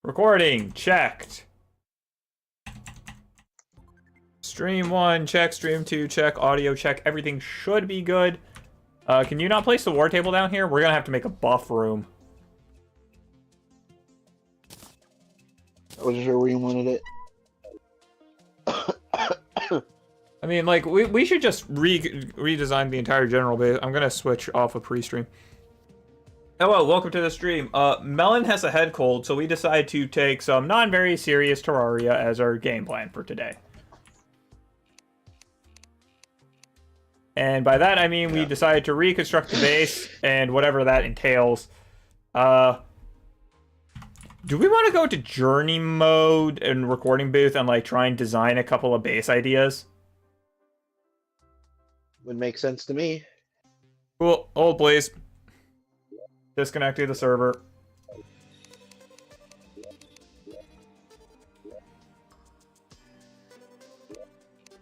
Recording, checked. Stream 1, check. Stream 2, check. Audio, check. Everything should be good. Can you not place the war table down here? We're gonna have to make a buff room. I wasn't sure where you wanted it. I mean, like, we should just redesign the entire general base. I'm gonna switch off of pre-stream. Hello, welcome to the stream. Mellon has a head cold, so we decided to take some non-very serious Terraria as our game plan for today. And by that, I mean we decided to reconstruct the base and whatever that entails. Do we want to go to journey mode and recording booth and, like, try and design a couple of base ideas? Would make sense to me. Cool. Hold, please. Disconnecting the server.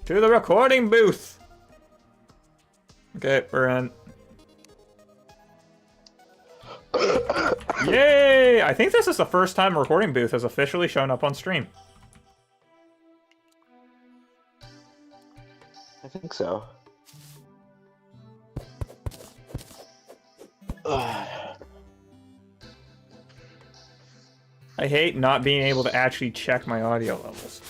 To the recording booth. Okay, we're in. Yay! I think this is the first time a recording booth has officially shown up on stream. I think so. I hate not being able to actually check my audio levels.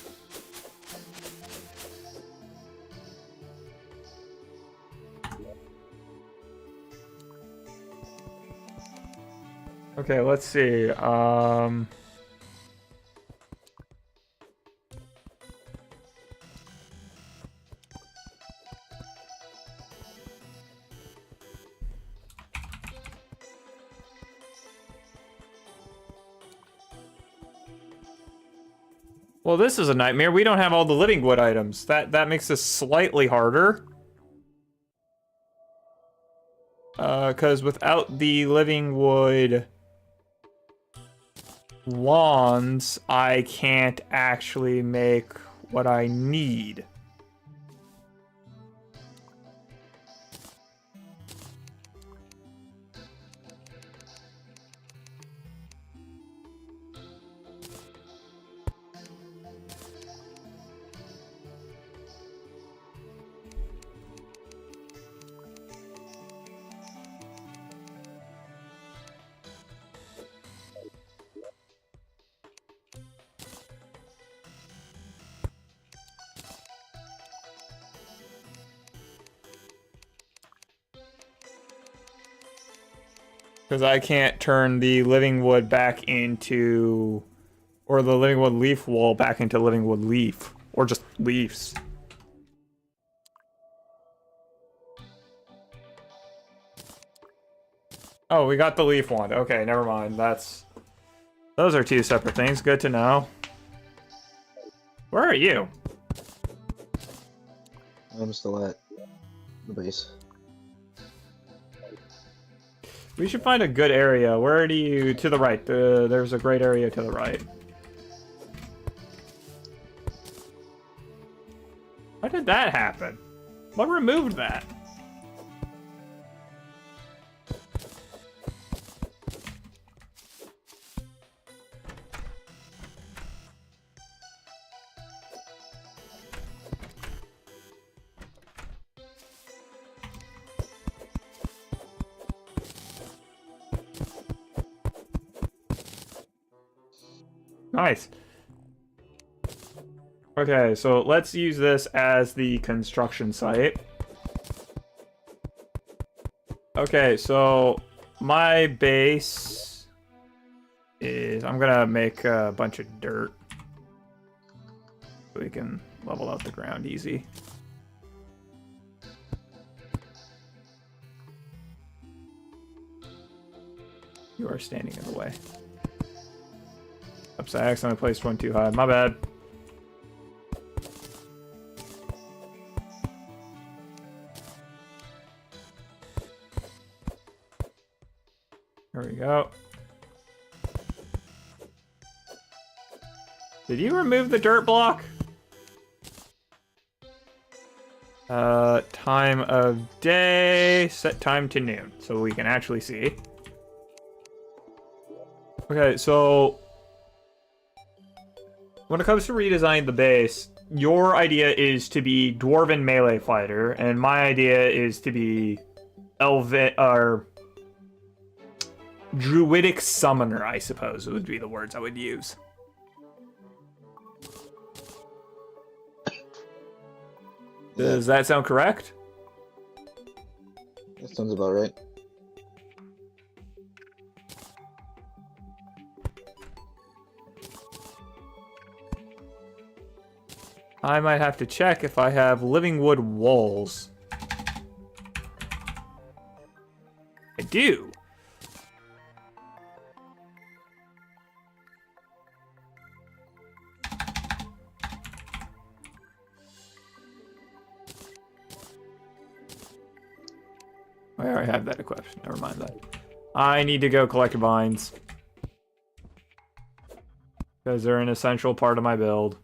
Okay, let's see. Well, this is a nightmare. We don't have all the living wood items. That makes this slightly harder. Because without the living wood lawns, I can't actually make what I need. Because I can't turn the living wood back into, or the living wood leaf wall back into living wood leaf, or just leaves. Oh, we got the leaf one. Okay, never mind. Those are two separate things. Good to know. Where are you? I'm still at the base. We should find a good area. Where do you... To the right. There's a great area to the right. How did that happen? What removed that? Nice. Okay, so let's use this as the construction site. Okay, so my base is... I'm gonna make a bunch of dirt so we can level out the ground easy. You are standing in the way. Oops, I accidentally placed one too high. My bad. There we go. Did you remove the dirt block? Time of day. Set time to noon, so we can actually see. Okay, so when it comes to redesigning the base, your idea is to be Dwarven melee fighter, and my idea is to be Elven or Druidic summoner, I suppose would be the words I would use. Does that sound correct? That sounds about right. I might have to check if I have living wood walls. I do. I already have that equipped. Never mind that. I need to go collect vines. Because they're an essential part of my build.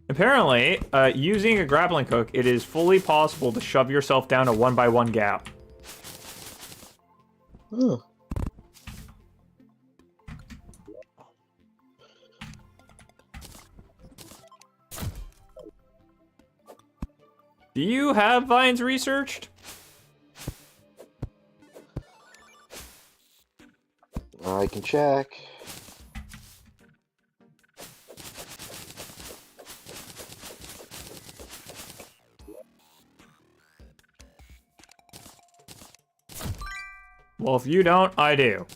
Apparently, using a grappling hook, it is fully possible to shove yourself down a 1x1 gap. Oh. Do you have vines researched? I can check. Well, if you don't, I do.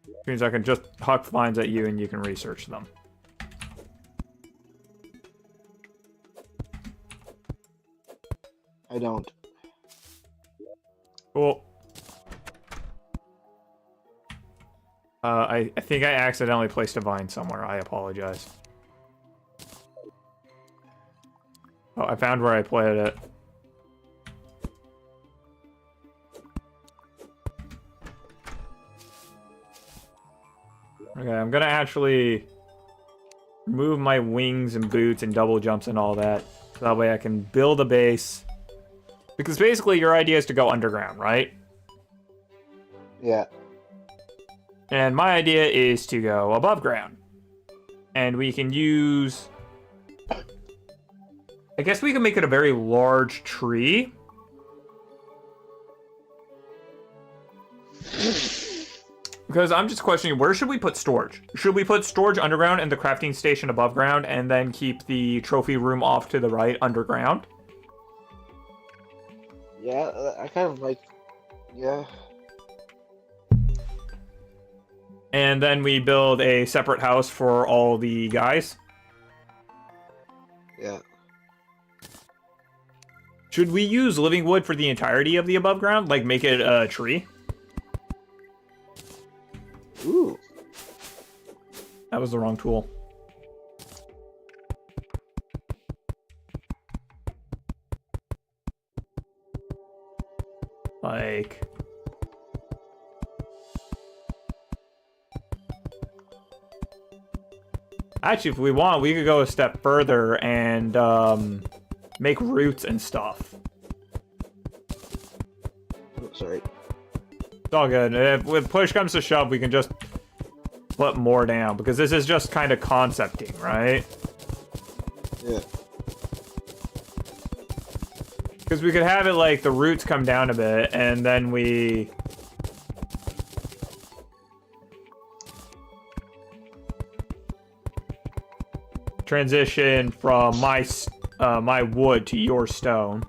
Which means I can just huck vines at you and you can research them. I don't. Cool. I think I accidentally placed a vine somewhere. I apologize. Oh, I found where I planted it. Okay, I'm gonna actually remove my wings and boots and double jumps and all that. So that way I can build a base. Because basically your idea is to go underground, right? Yeah. And my idea is to go above ground. And we can use... I guess we can make it a very large tree. Because I'm just questioning, where should we put storage? Should we put storage underground and the crafting station above ground and then keep the trophy room off to the right underground? Yeah, I kind of like... Yeah. And then we build a separate house for all the guys? Yeah. Should we use living wood for the entirety of the above ground? Like, make it a tree? Ooh. That was the wrong tool. Like... Actually, if we want, we could go a step further and make roots and stuff. Oh, sorry. It's all good. If push comes to shove, we can just put more down, because this is just kind of concepting, right? Yeah. Because we could have it like the roots come down a bit, and then we... transition from my wood to your stone.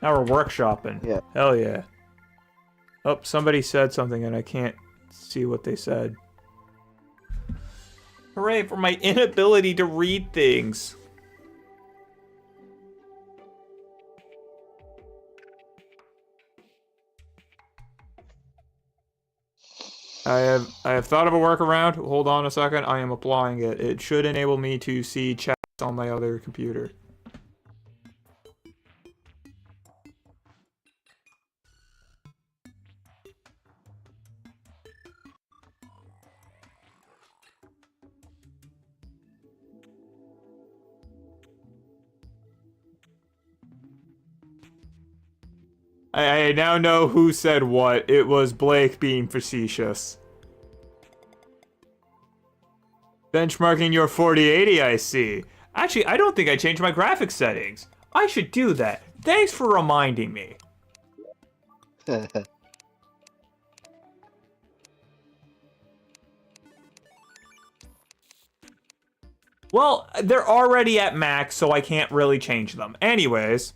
Now we're workshopping. Yeah. Hell yeah. Oh, somebody said something and I can't see what they said. Hooray for my inability to read things. I have thought of a workaround. Hold on a second. I am applying it. It should enable me to see chats on my other computer. I now know who said what. It was Blake being facetious. Benchmarking your 4080, I see. Actually, I don't think I changed my graphics settings. I should do that. Thanks for reminding me. Well, they're already at max, so I can't really change them. Anyways.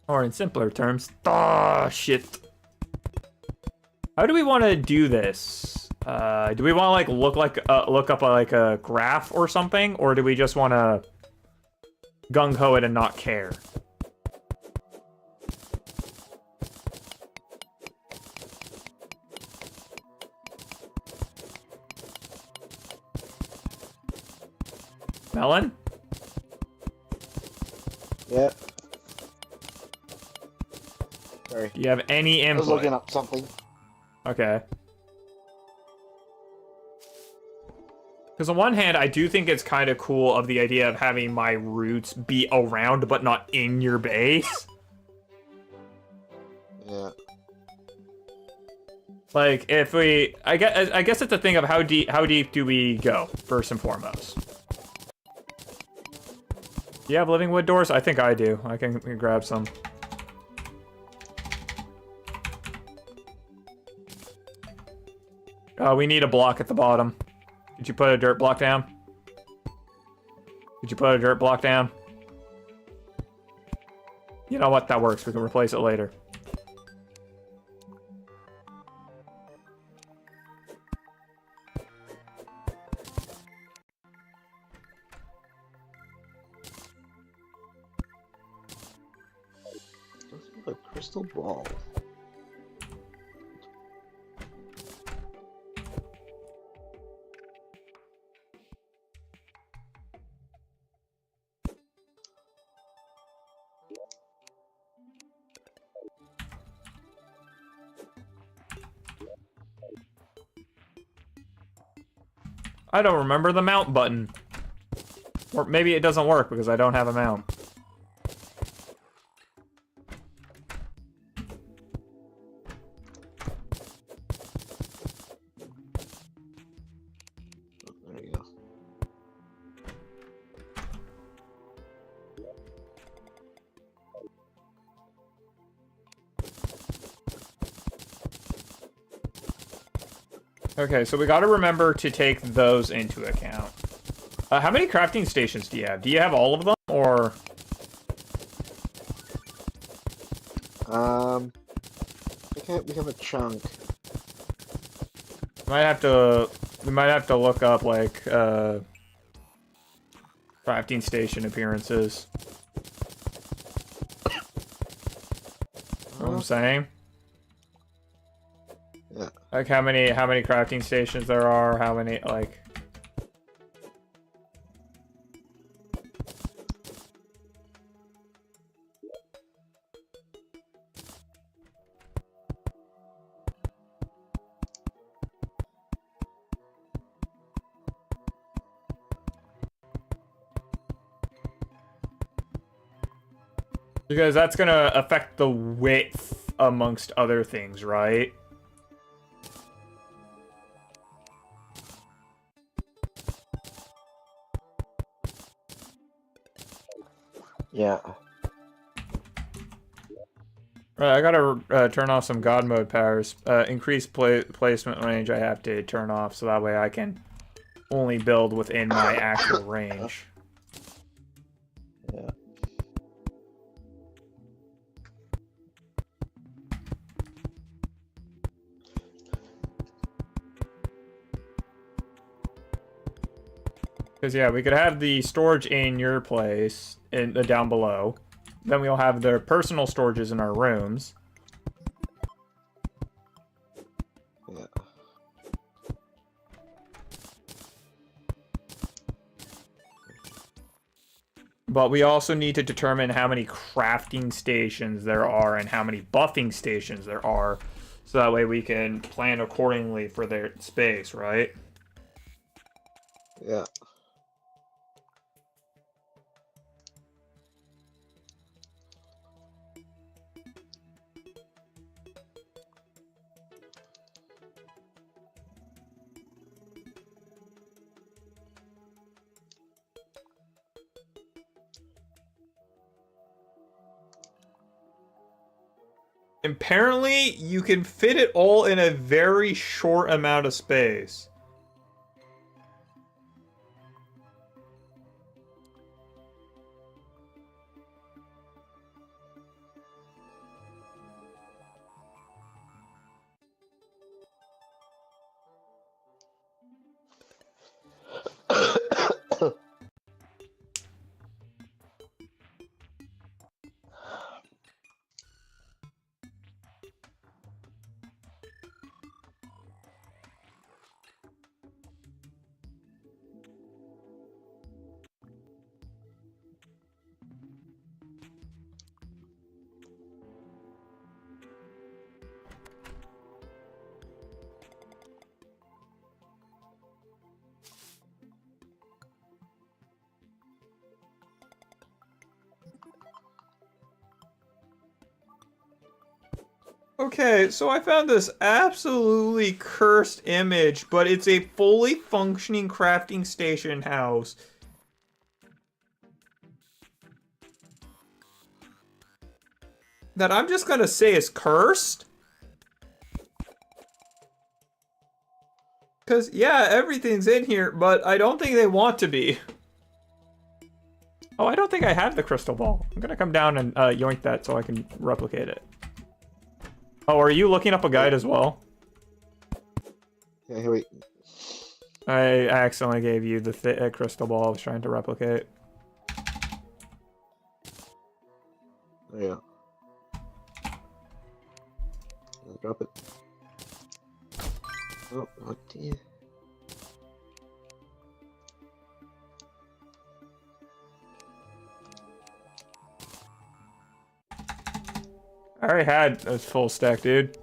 Or in simpler terms, shit. How do we want to do this? Do we want to look up a graph or something, or do we just want to gung ho it and not care? Mellon? Yeah. Sorry. Do you have any input? I was looking up something. Okay. Because on one hand, I do think it's kind of cool of the idea of having my roots be around but not in your base. Yeah. Like, if we... I guess it's a thing of how deep do we go, first and foremost. Do you have living wood doors? I think I do. I can grab some. We need a block at the bottom. Did you put a dirt block down? Did you put a dirt block down? You know what? That works. We can replace it later. A crystal ball. I don't remember the mount button. Or maybe it doesn't work because I don't have a mount. There you go. Okay, so we gotta remember to take those into account. How many crafting stations do you have? Do you have all of them, or...? We have a chunk. We might have to look up, like, crafting station appearances. Know what I'm saying? Yeah. Like, how many crafting stations there are, how many, like... Because that's gonna affect the width amongst other things, right? Yeah. Right, I gotta turn off some God mode powers. Increase placement range I have to turn off, so that way I can only build within my actual range. Because, yeah, we could have the storage in your place, down below. Then we'll have their personal storages in our rooms. Yeah. But we also need to determine how many crafting stations there are and how many buffing stations there are. So that way we can plan accordingly for their space, right? Yeah. Apparently, you can fit it all in a very short amount of space. Okay, so I found this absolutely cursed image, but it's a fully functioning crafting station house. That I'm just gonna say is cursed. Because, yeah, everything's in here, but I don't think they want to be. Oh, I don't think I have the crystal ball. I'm gonna come down and yoink that so I can replicate it. Oh, are you looking up a guide as well? Yeah, here wait. I accidentally gave you the crystal ball I was trying to replicate. Yeah. Drop it. Oh, oh dear. I already had a full stack, dude.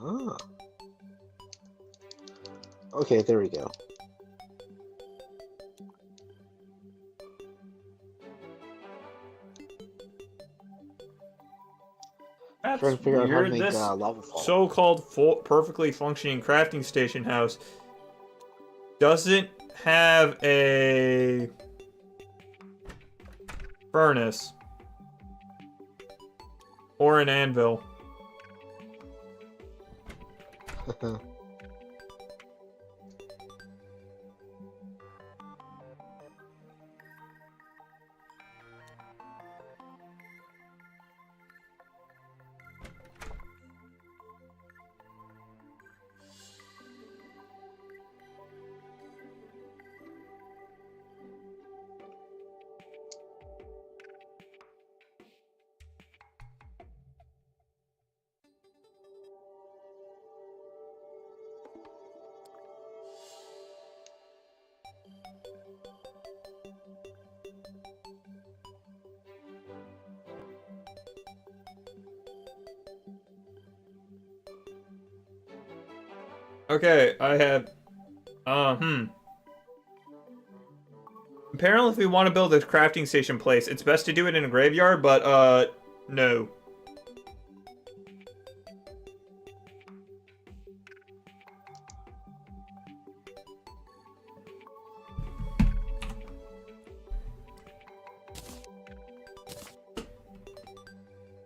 Ah. Okay, there we go. That's Trying to figure out how to weird. make This lava fall. so-called perfectly functioning crafting station house doesn't have a furnace or an anvil. Okay, I had apparently, if we want to build a crafting station place, it's best to do it in a graveyard, but, no.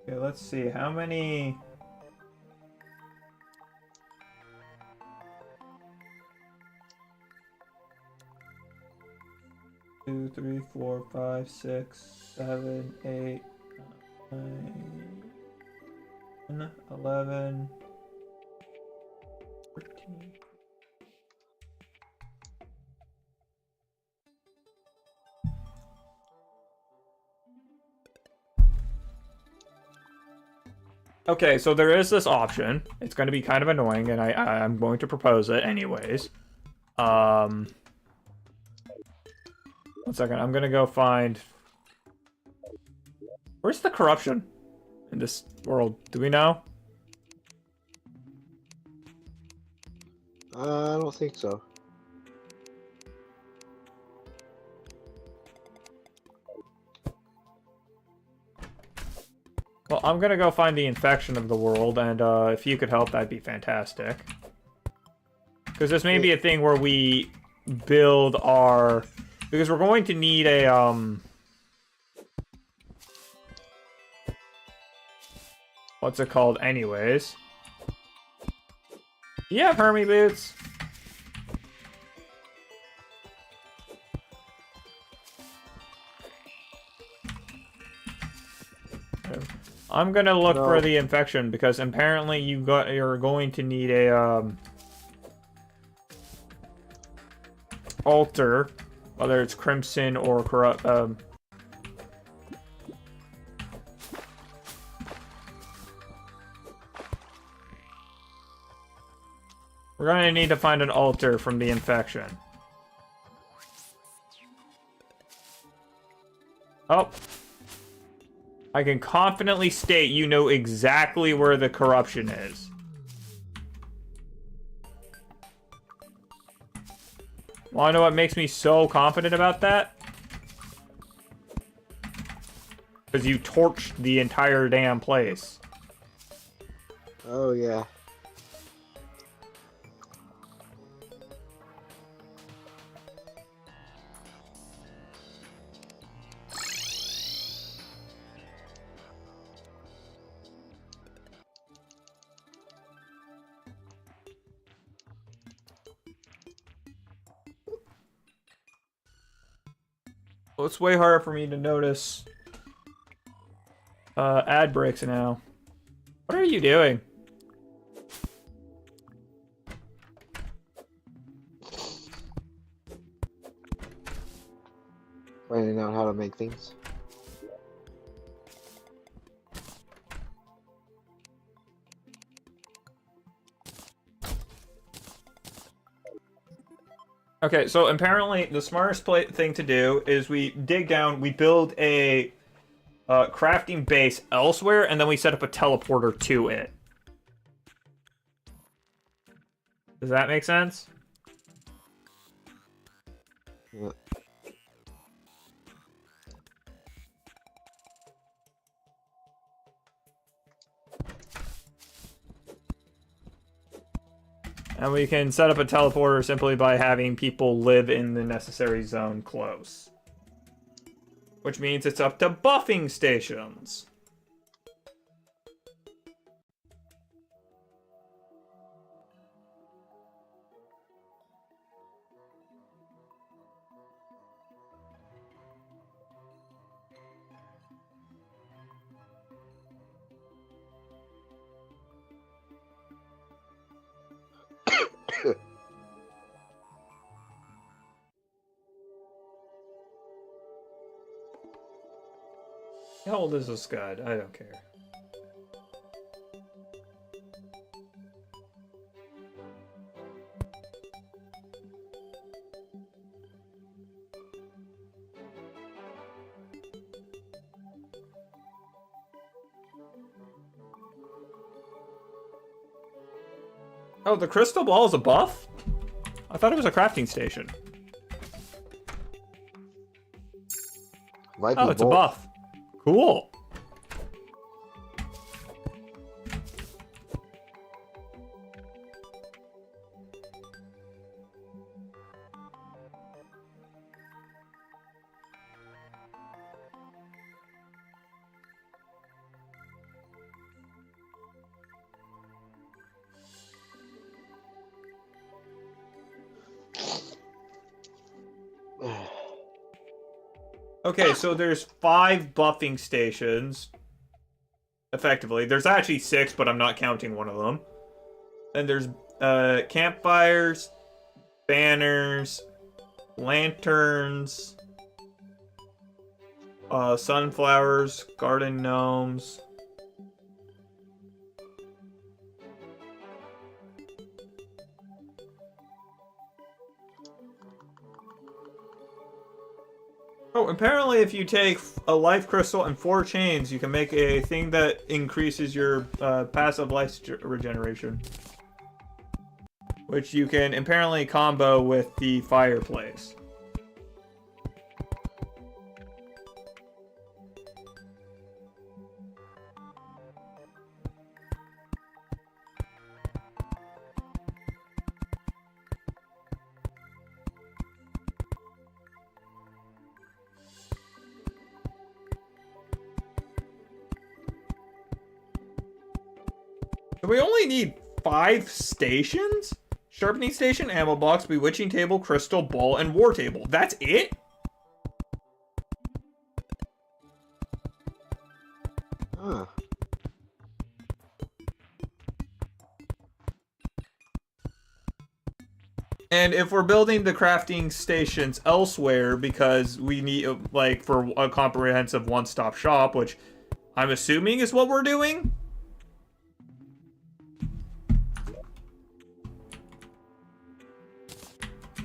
Okay, let's see, how many... 2, 3, 4, 5, 6, 7, 8, 9, 10, 11, Okay, so there is this option. It's going to be kind of annoying, and I'm going to propose it anyways. 1 second. I'm going to go find... Where's the corruption in this world? Do we know? I don't think so. Well, I'm gonna go find the infection of the world, and if you could help, that'd be fantastic. Because this may be a thing where we build our... Because we're going to need a, what's it called anyways? You have Hermie boots? I'm gonna look for the infection because apparently you're going to need a altar, whether it's crimson or corrupt. We're gonna need to find an altar from the infection. Oh. I can confidently state you know exactly where the corruption is. Wanna know what makes me so confident about that? Because you torched the entire damn place. Oh, yeah. Well, it's way harder for me to notice ad breaks now. What are you doing? Finding out how to make things. Okay, so apparently the smartest thing to do is we dig down, we build a crafting base elsewhere, and then we set up a teleporter to it. Does that make sense? Yeah. And we can set up a teleporter simply by having people live in the necessary zone close. Which means it's up to buffing stations. How old is this guy? I don't care. Oh, the crystal ball is a buff? I thought it was a crafting station. Might be Oh, it's a both. buff. Cool. Okay, so there's 5 buffing stations. Effectively. There's actually 6, but I'm not counting one of them. And there's campfires, banners, lanterns, sunflowers, garden gnomes. Oh, apparently if you take a life crystal and 4 chains, you can make a thing that increases your passive life regeneration. Which you can apparently combo with the fireplace. So we only need 5 stations? Sharpening station, ammo box, bewitching table, crystal ball, and war table. That's it? Huh. And if we're building the crafting stations elsewhere because we need, like, for a comprehensive one-stop shop, which I'm assuming is what we're doing?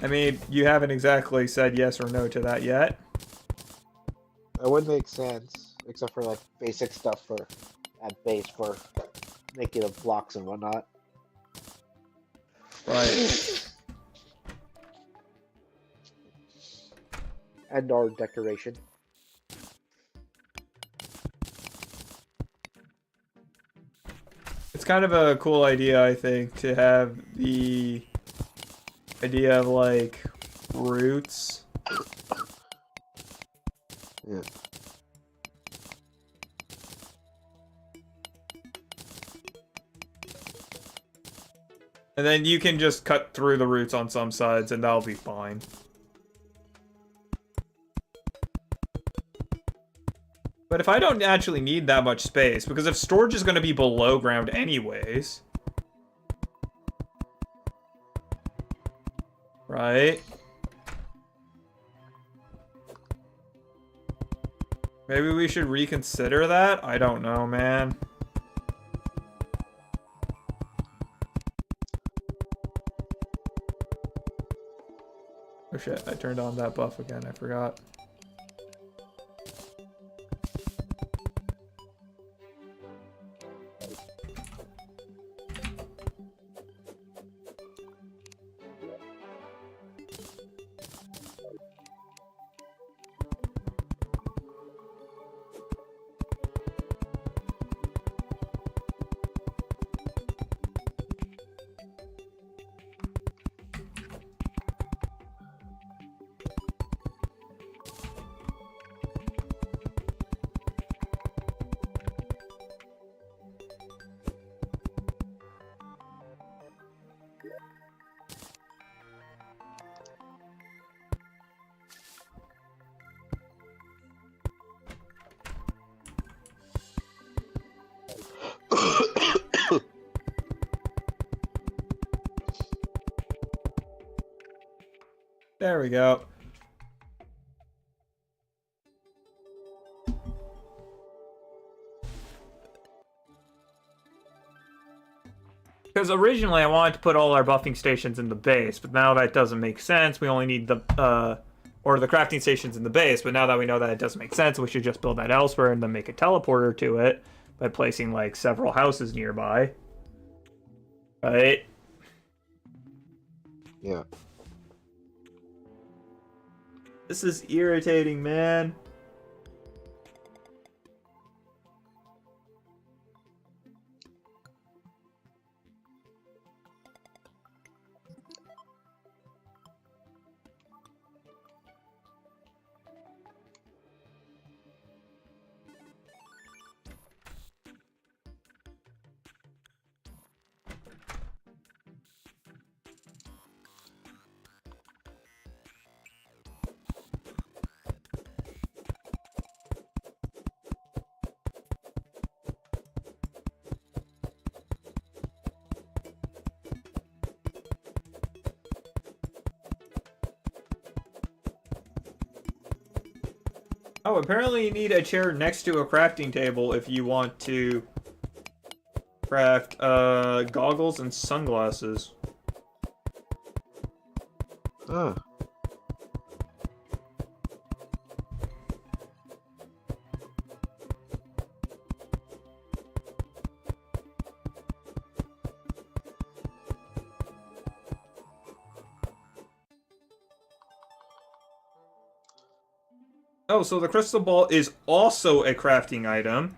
I mean, you haven't exactly said yes or no to that yet. That would make sense, except for like basic stuff for at base for making of blocks and whatnot. Right. And our decoration. It's kind of a cool idea, I think, to have the idea of, like, roots. Yeah. And then you can just cut through the roots on some sides and that'll be fine. But if I don't actually need that much space, because if storage is going to be below ground anyways... Right? Maybe we should reconsider that? I don't know, man. Oh shit, I turned on that buff again, I forgot. There we go. Because originally I wanted to put all our buffing stations in the base, but now that doesn't make sense. We only need the, or the crafting stations in the base, but now that we know that it doesn't make sense, we should just build that elsewhere and then make a teleporter to it by placing, like, several houses nearby. Right? Yeah. This is irritating, man. Oh, apparently you need a chair next to a crafting table if you want to craft goggles and sunglasses. Huh. Oh, so the crystal ball is also a crafting item.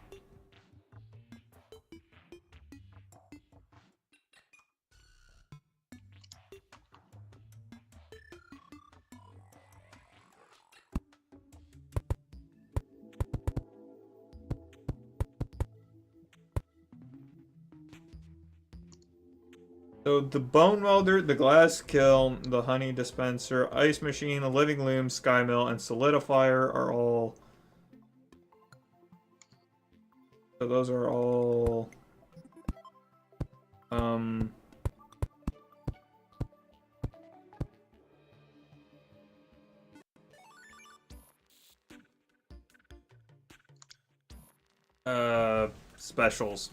So the bone welder, the glass kiln, the honey dispenser, ice machine, the living loom, sky mill, and solidifier are all... So those are all... specials.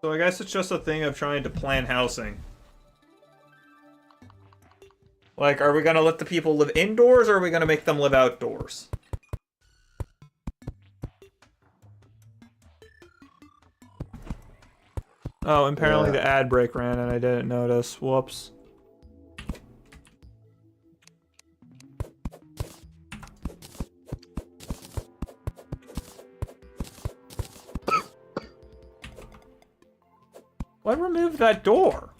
So I guess it's just a thing of trying to plan housing. Like, are we gonna let the people live indoors, or are we gonna make them live outdoors? Oh, apparently the ad break ran and I didn't notice. Whoops. What removed that door?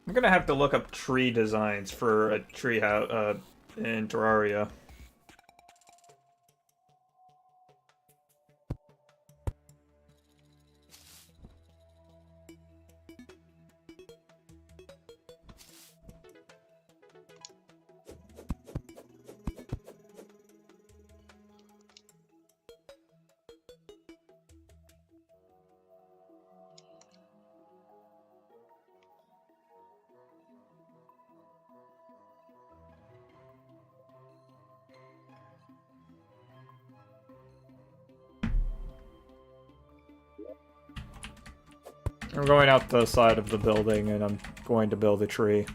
I'm gonna have to look up tree designs for a tree house in Terraria. I'm going out the side of the building and I'm going to build a tree.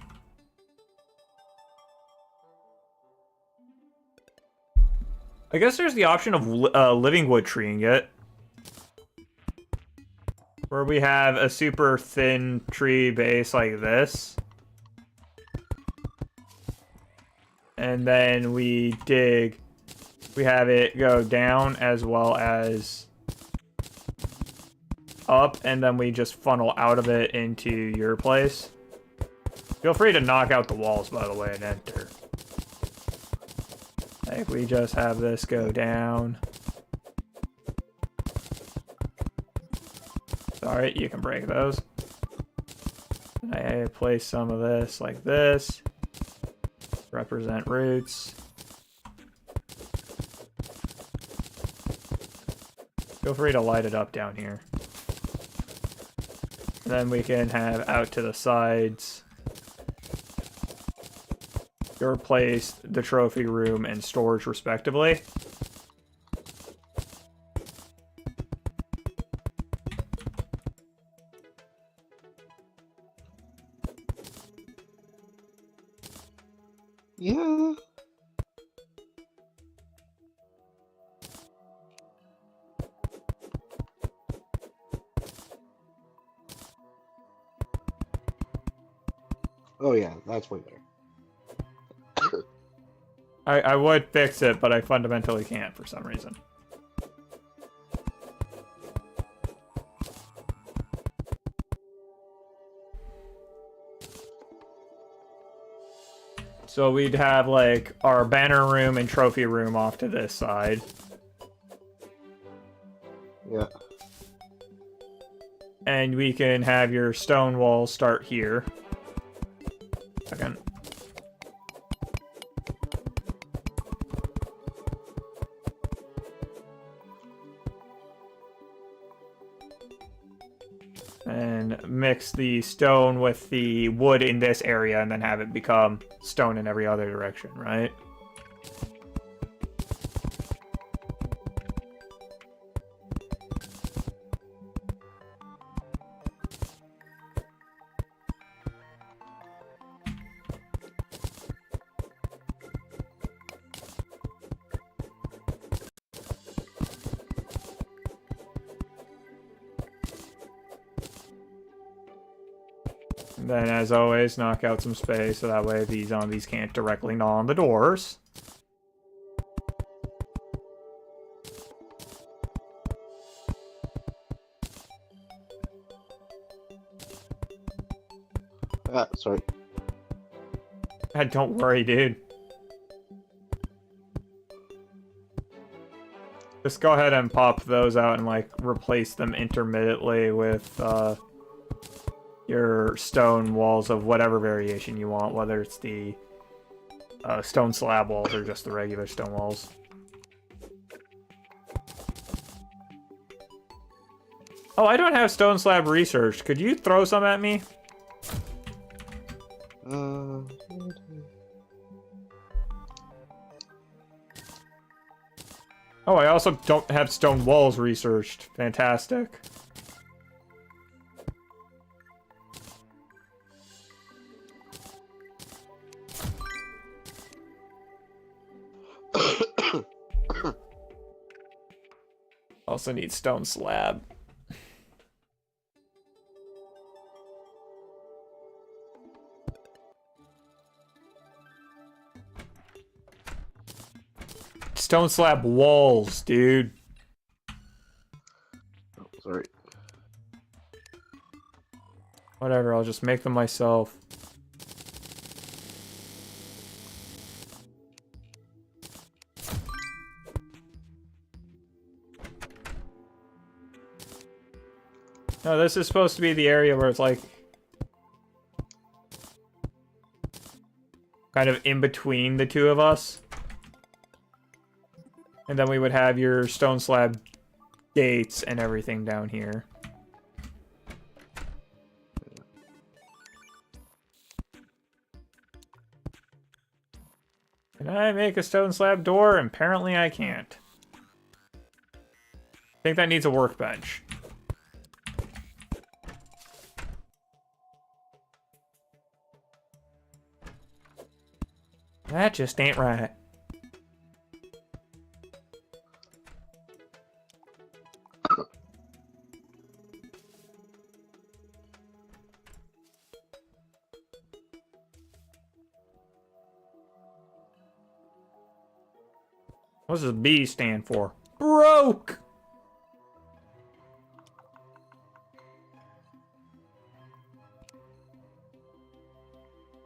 I guess there's the option of living wood treeing it. Where we have a super thin tree base like this. And then we have it go down as well as up, and then we just funnel out of it into your place. Feel free to knock out the walls, by the way, and enter. Like, we just have this go down. Sorry, you can break those. I place some of this like this. Represent roots. Feel free to light it up down here. Then we can have out to the sides your place, the trophy room, and storage respectively. Yeah. Oh yeah, that's way better. I would fix it, but I fundamentally can't for some reason. So we'd have, like, our banner room and trophy room off to this side. Yeah. And we can have your stone wall start here. Second. And mix the stone with the wood in this area and then have it become stone in every other direction, right? And then, as always, knock out some space so that way the zombies can't directly gnaw on the doors. Sorry. Don't worry, dude. Just go ahead and pop those out and, like, replace them intermittently with, your stone walls of whatever variation you want, whether it's the stone slab walls or just the regular stone walls. Oh, I don't have stone slab research. Could you throw some at me? Oh, I also don't have stone walls researched. Fantastic. Also need stone slab. Stone slab walls, dude. Oh, sorry. Whatever, I'll just make them myself. No, this is supposed to be the area where it's like kind of in between the two of us. And then we would have your stone slab gates and everything down here. Can I make a stone slab door? Apparently I can't. I think that needs a workbench. That just ain't right. What does B stand for? Broke!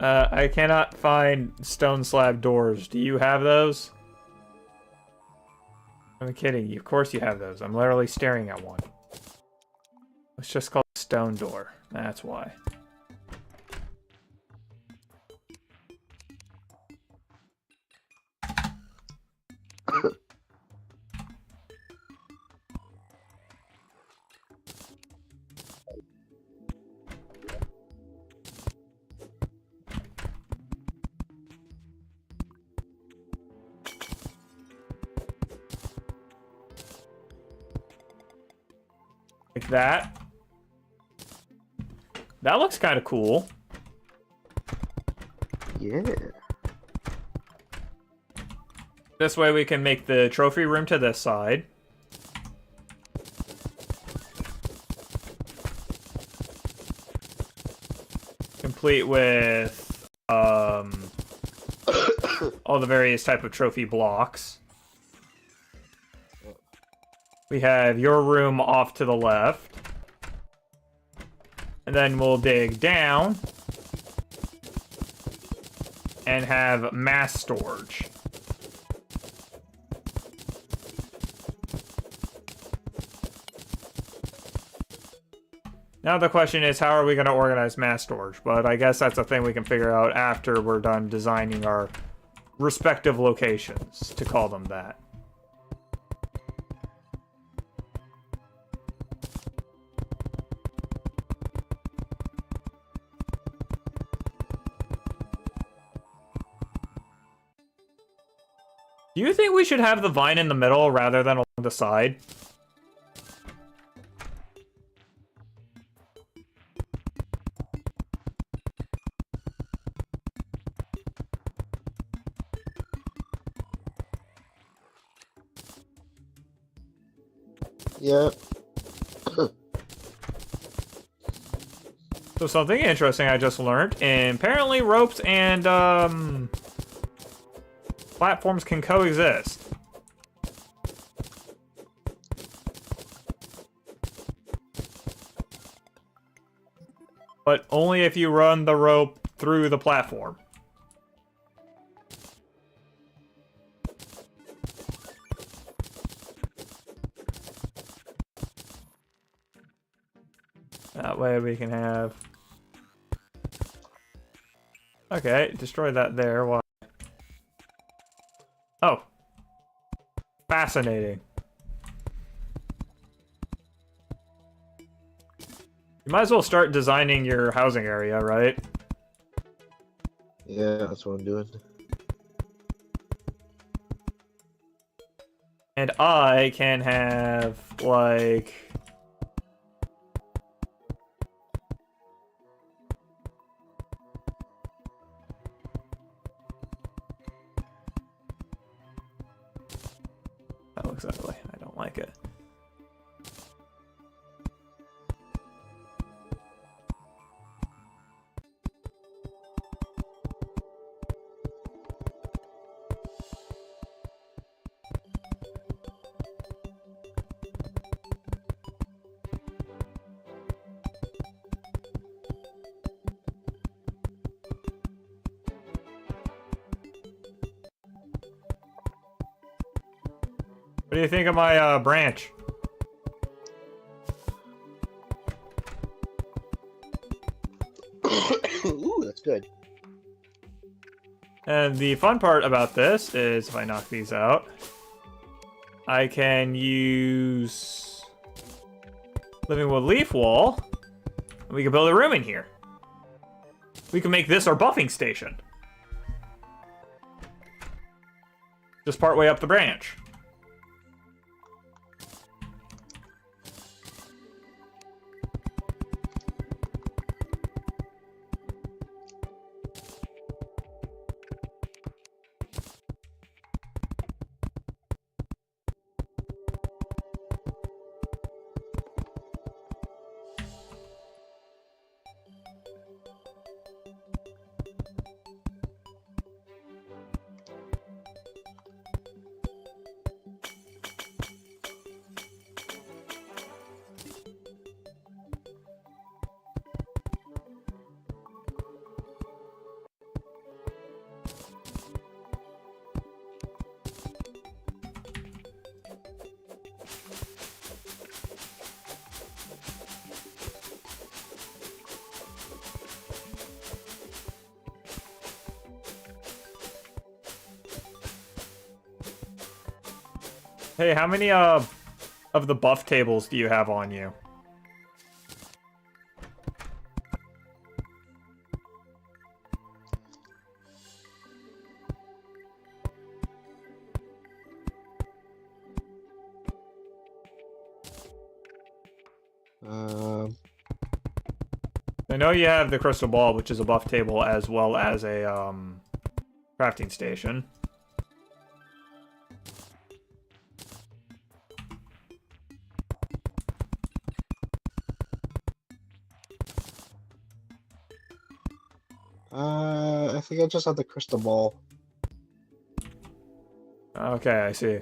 I cannot find stone slab doors. Do you have those? I'm kidding you. Of course you have those. I'm literally staring at one. It's just called stone door. That's why. Like that. That looks kind of cool. Yeah. This way we can make the trophy room to this side. Complete with all the various type of trophy blocks. We have your room off to the left. And then we'll dig down and have mass storage. Now the question is, how are we going to organize mass storage? But I guess that's a thing we can figure out after we're done designing our respective locations, to call them that. Do you think we should have the vine in the middle rather than along the side? Yep. So something interesting I just learned, and apparently ropes and platforms can coexist. But only if you run the rope through the platform. That way we can have... Okay, destroy that there. Why? Oh. Fascinating. You might as well start designing your housing area, right? Yeah, that's what I'm doing. And I can have, like... That looks ugly. I don't like it. What do you think of my branch? Ooh, that's good. And the fun part about this is, if I knock these out, I can use living wood leaf wall, and we can build a room in here. We can make this our buffing station. Just part way up the branch. Hey, how many of the buff tables do you have on you? I know you have the crystal ball, which is a buff table, as well as a crafting station. I think I just have the crystal ball. Okay, I see.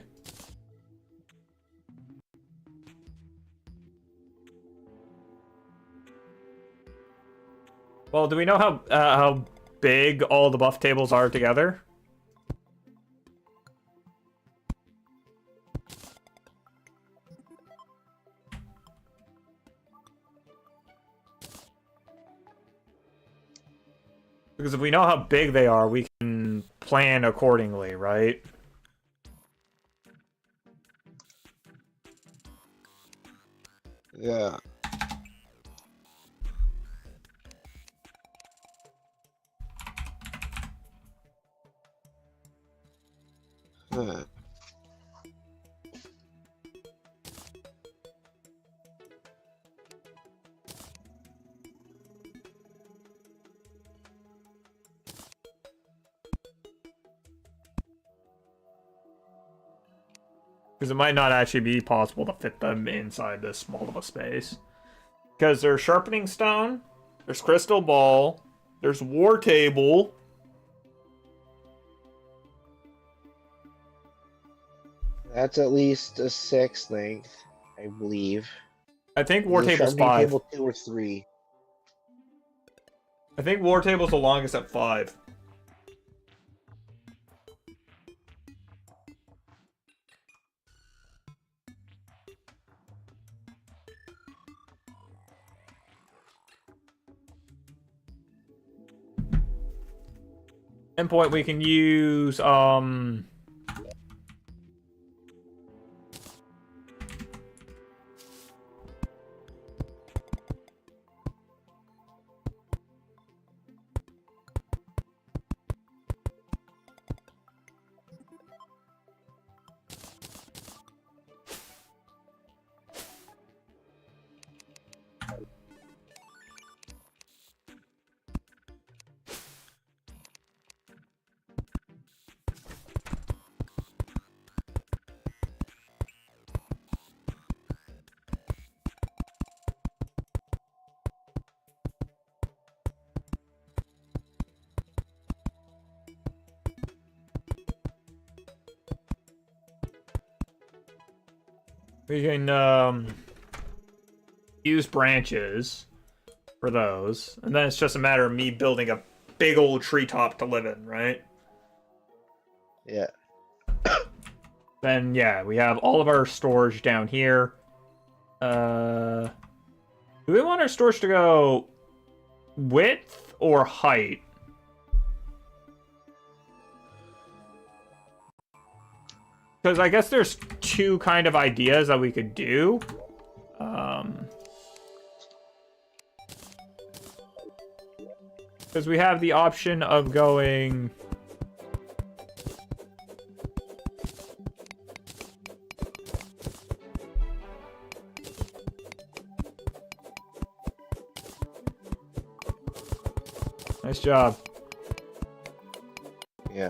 Well, do we know how big all the buff tables are together? Because if we know how big they are, we can plan accordingly, right? Yeah. Huh. Because it might not actually be possible to fit them inside this small of a space. Because there's sharpening stone, there's crystal ball, there's war table. That's at least a 6 length, I believe. I think war Either table's sharpening 5. table 2 or 3. I think war table's the longest at 5. Endpoint we can use we can use branches for those, and then it's just a matter of me building a big old treetop to live in, right? Yeah. Then yeah, we have all of our storage down here. Do we want our storage to go width or height? Because I guess there's two kind of ideas that we could do. Because we have the option of going... Nice job. Yeah.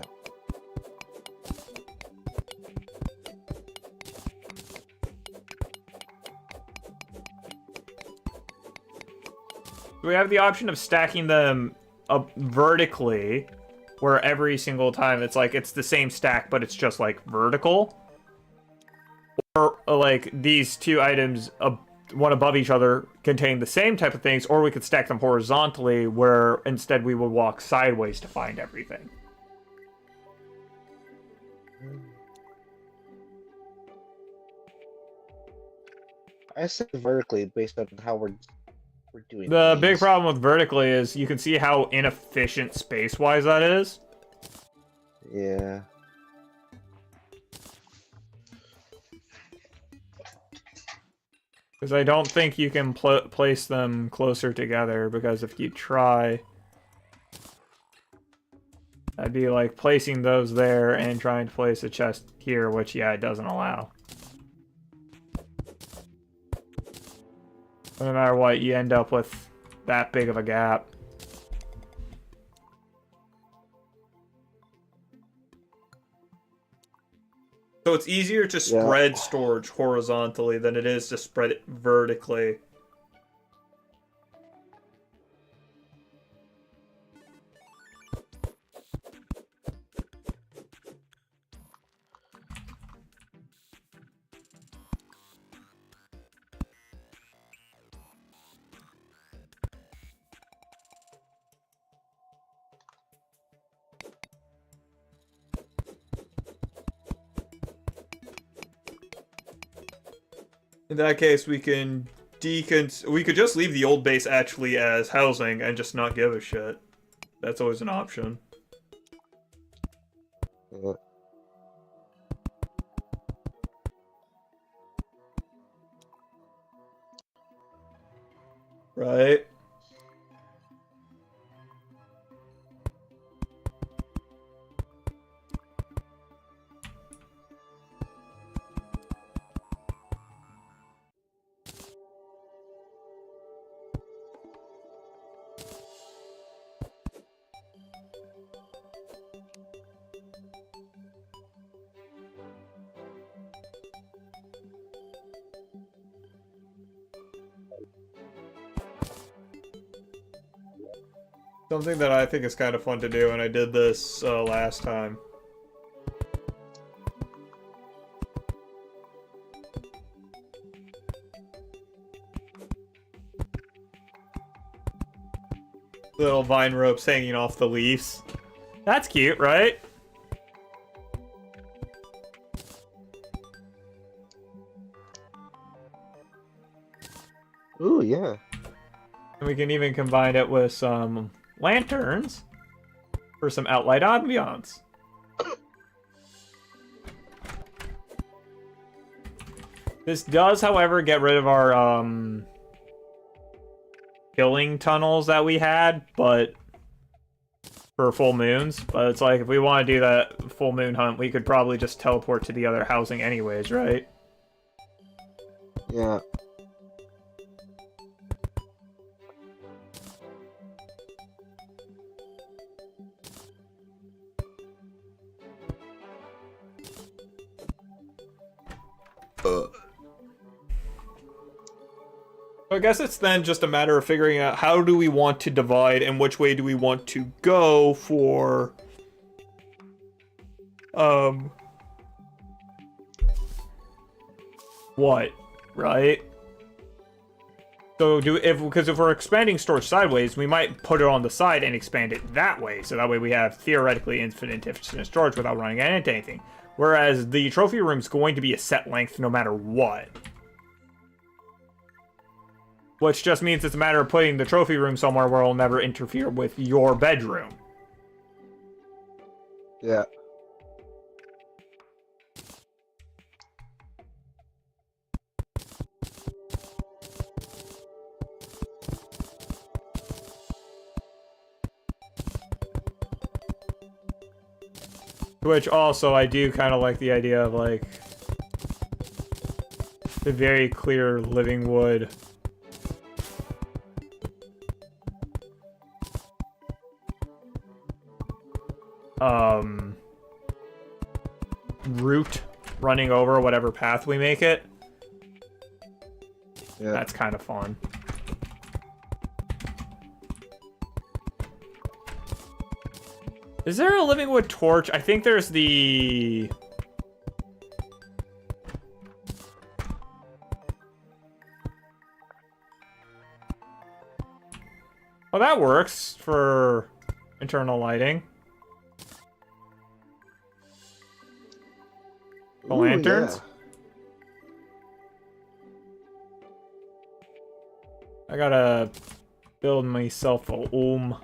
We have the option of stacking them up vertically, where every single time it's like it's the same stack, but it's just like vertical. Or like these two items, one above each other, contain the same type of things, or we could stack them horizontally, where instead we would walk sideways to find everything. I said vertically based on how we're doing The these. big problem with vertically is you can see how inefficient space-wise that is. Yeah. Because I don't think you can place them closer together, because if you try... That'd be like placing those there and trying to place a chest here, which, yeah, it doesn't allow. No matter what, you end up with that big of a gap. So it's easier to spread storage horizontally than it is to spread it vertically. In that case, we can we could just leave the old base actually as housing and just not give a shit. That's always an option. Yeah. Right? Something that I think is kind of fun to do, and I did this last time. Little vine ropes hanging off the leaves. That's cute, right? Ooh, yeah. And we can even combine it with some lanterns for some outlight ambiance. This does, however, get rid of our killing tunnels that we had, but for full moons. But it's like if we want to do that full moon hunt, we could probably just teleport to the other housing anyways, right? Yeah. So I guess it's then just a matter of figuring out how do we want to divide and which way do we want to go for what, right? So because if we're expanding storage sideways, we might put it on the side and expand it that way. So that way we have theoretically infinite storage without running into anything. Whereas the trophy room's going to be a set length no matter what. Which just means it's a matter of putting the trophy room somewhere where it'll never interfere with your bedroom. Yeah. Which also, I do kind of like the idea of, like, the very clear living wood. Route running over whatever path we make it. Yeah. That's kind of fun. Is there a living wood torch? I think there's the... Oh, that works for internal lighting. The Ooh, lanterns. Yeah. I gotta build myself a ohm.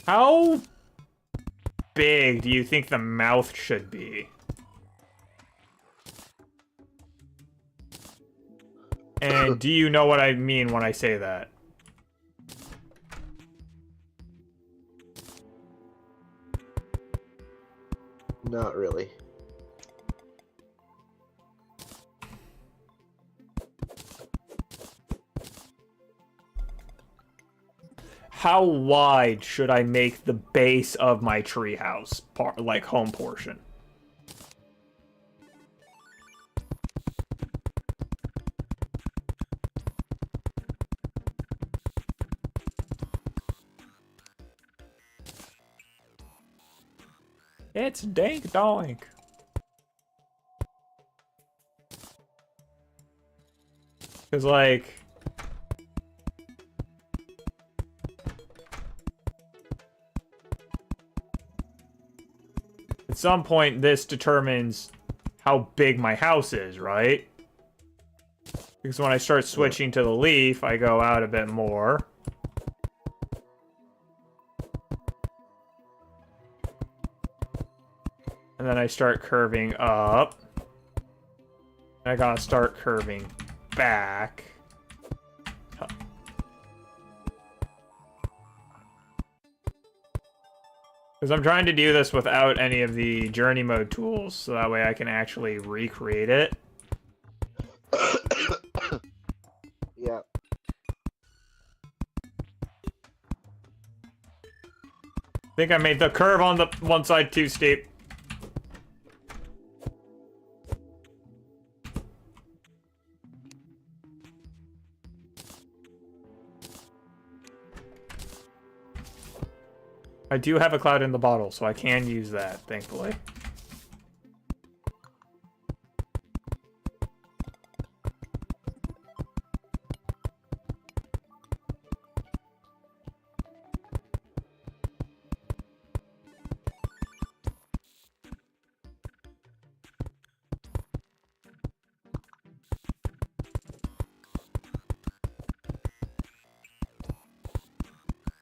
How big do you think the mouth should be? And do you know what I mean when I say that? Not really. How wide should I make the base of my treehouse, like home portion? It's dink doink. Cause like At some point, this determines how big my house is, right? Because when I start switching to the leaf, I go out a bit more. And then I start curving up. I gotta start curving back. Because I'm trying to do this without any of the journey mode tools, so that way I can actually recreate it. Yeah. I think I made the curve on the one side too steep. I do have a cloud in the bottle, so I can use that, thankfully.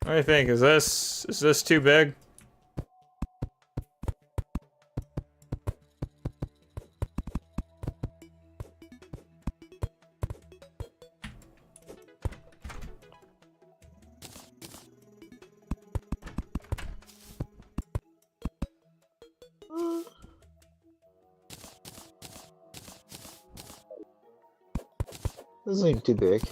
What do you think? Is this too big? Doesn't seem too big.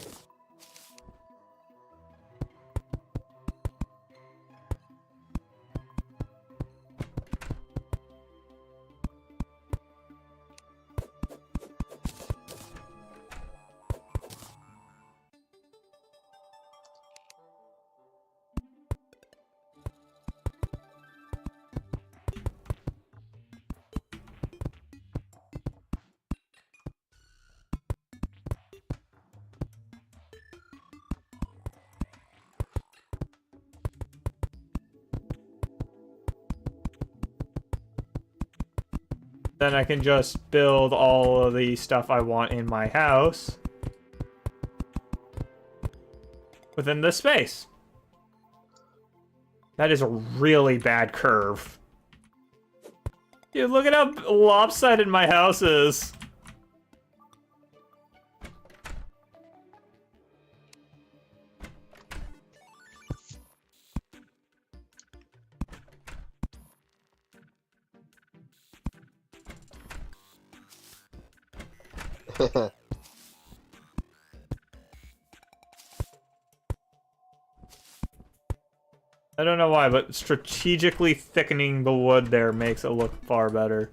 Then I can just build all of the stuff I want in my house within this space. That is a really bad curve. Dude, look at how lopsided my house is. I don't know why, but strategically thickening the wood there makes it look far better.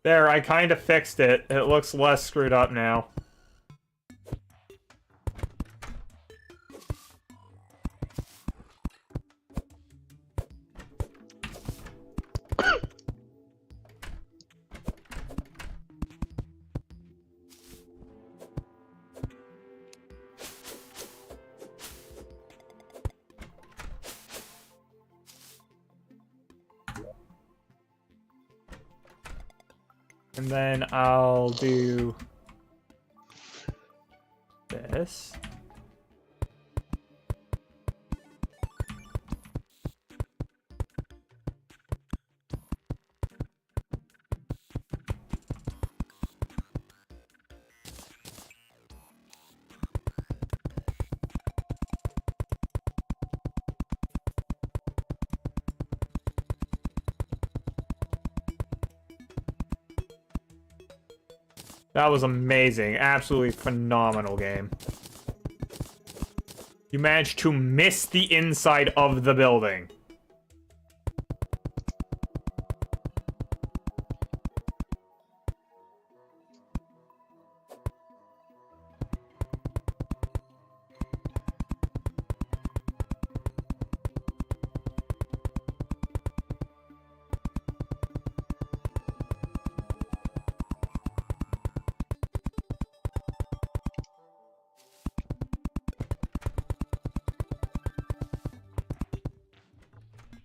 There, I kind of fixed it. It looks less screwed up now. And then I'll do this. That was amazing. Absolutely phenomenal game. You managed to miss the inside of the building.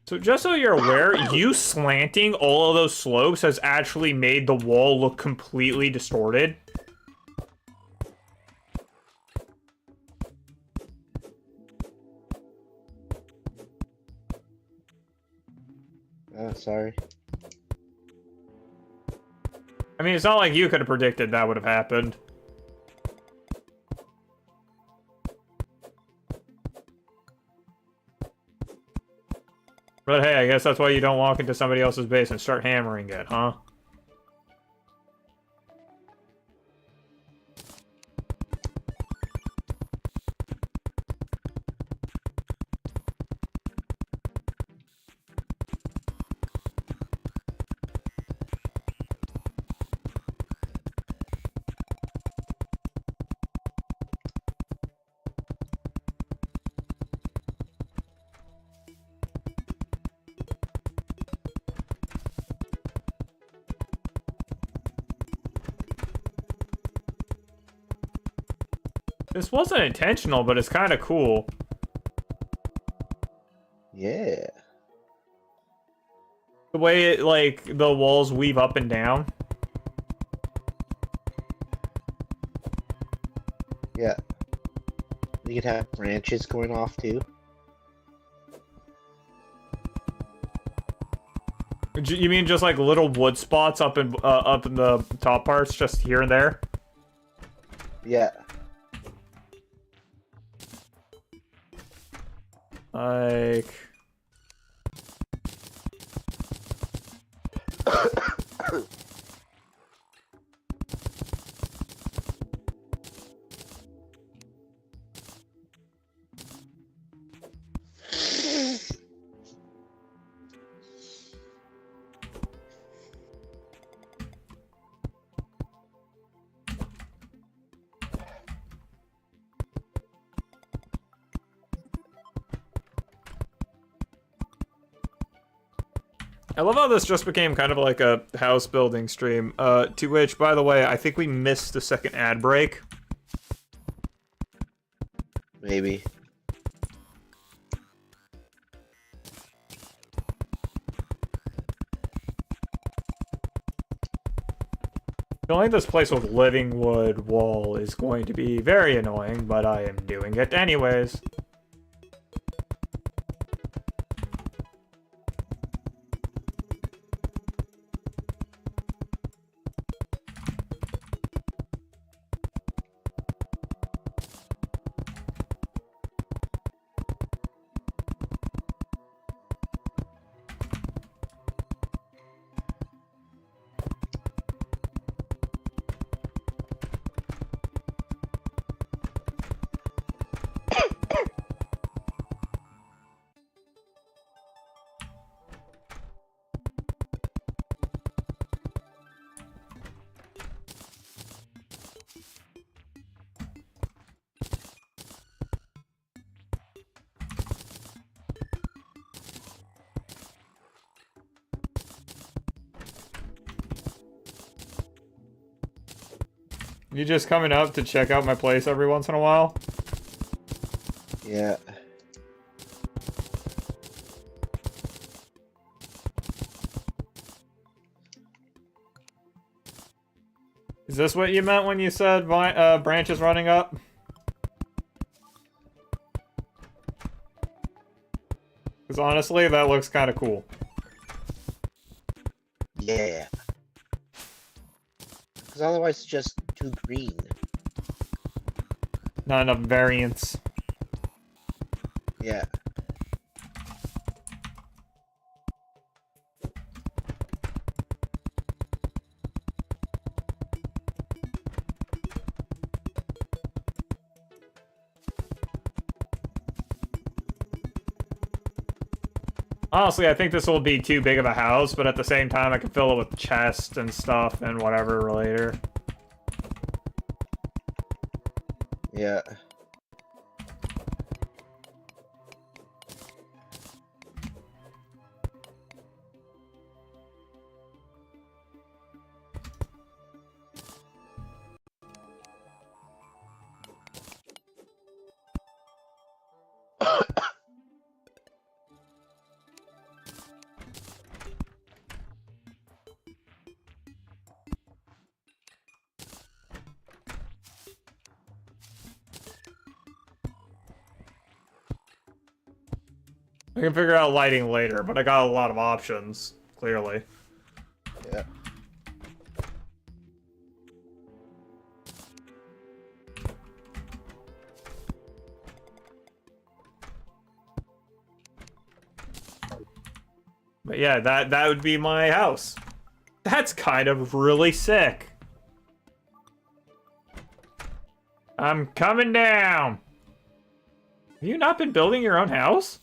So just so you're aware, you slanting all of those slopes has actually made the wall look completely distorted. Oh, sorry. I mean, it's not like you could have predicted that would have happened. But hey, I guess that's why you don't walk into somebody else's base and start hammering it, huh? This wasn't intentional, but it's kind of cool. Yeah. The way it, like, the walls weave up and down. Yeah. You could have branches going off too. You mean just like little wood spots up in the top parts, just here and there? Yeah. Like... I love how this just became kind of like a house building stream, to which, by the way, I think we missed the second ad break. Maybe. Filling this place with living wood wall is going to be very annoying, but I am doing it anyways. You just coming up to check out my place every once in a while? Yeah. Is this what you meant when you said branches running up? Because honestly, that looks kind of cool. Yeah. Because otherwise it's just too green. Not enough variance. Yeah. Honestly, I think this will be too big of a house, but at the same time, I can fill it with chests and stuff and whatever later. Yeah. I can figure out lighting later, but I got a lot of options, clearly. Yeah. But yeah, that would be my house. That's kind of really sick. I'm coming down. Have you not been building your own house?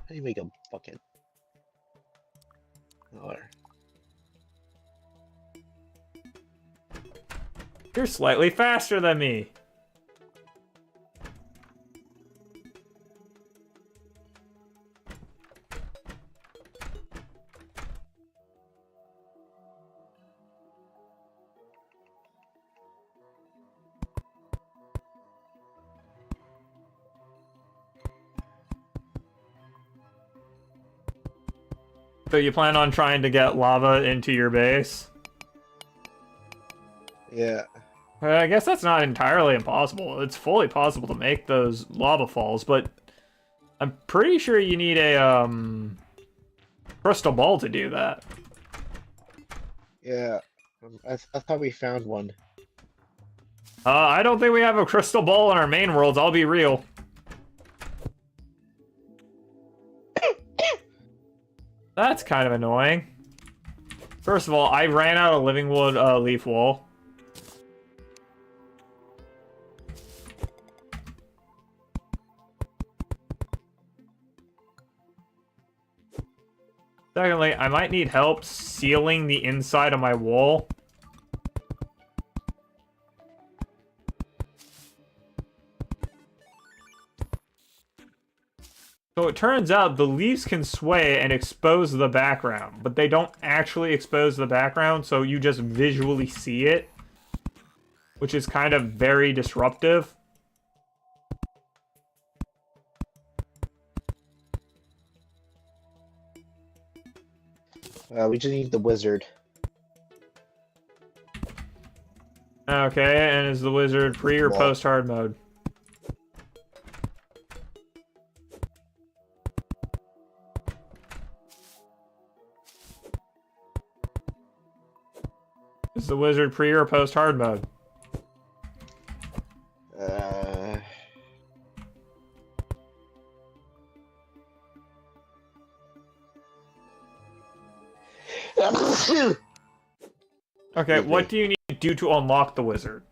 How do you make a bucket? Or You're slightly faster than me. So you plan on trying to get lava into your base? yeah. I guess that's not entirely impossible. It's fully possible to make those lava falls, but I'm pretty sure you need a crystal ball to do that. Yeah. I thought we found one. I don't think we have a crystal ball in our main worlds, I'll be real. That's kind of annoying. First of all, I ran out of living wood leaf wool. Secondly, I might need help sealing the inside of my wall. So it turns out the leaves can sway and expose the background, but they don't actually expose the background, so you just visually see it, which is kind of very disruptive. We just need the wizard. Okay, and is the wizard pre or Well, post hard mode? Is the wizard pre or post hard mode? Okay, what do you need to do to unlock the wizard?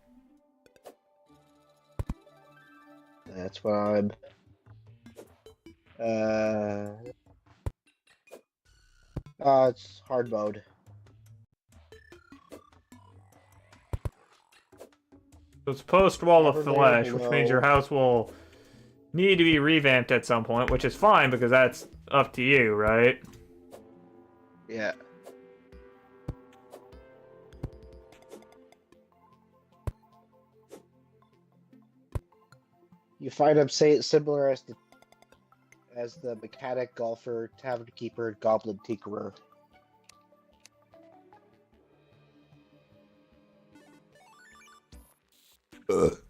That's what I'm. It's hard mode. So it's post wall of Never flesh, mind, which no. means your house will need to be revamped at some point, which is fine because that's up to you, right? Yeah. You find them similar as the mechanic, golfer, tavern keeper, goblin tinkerer.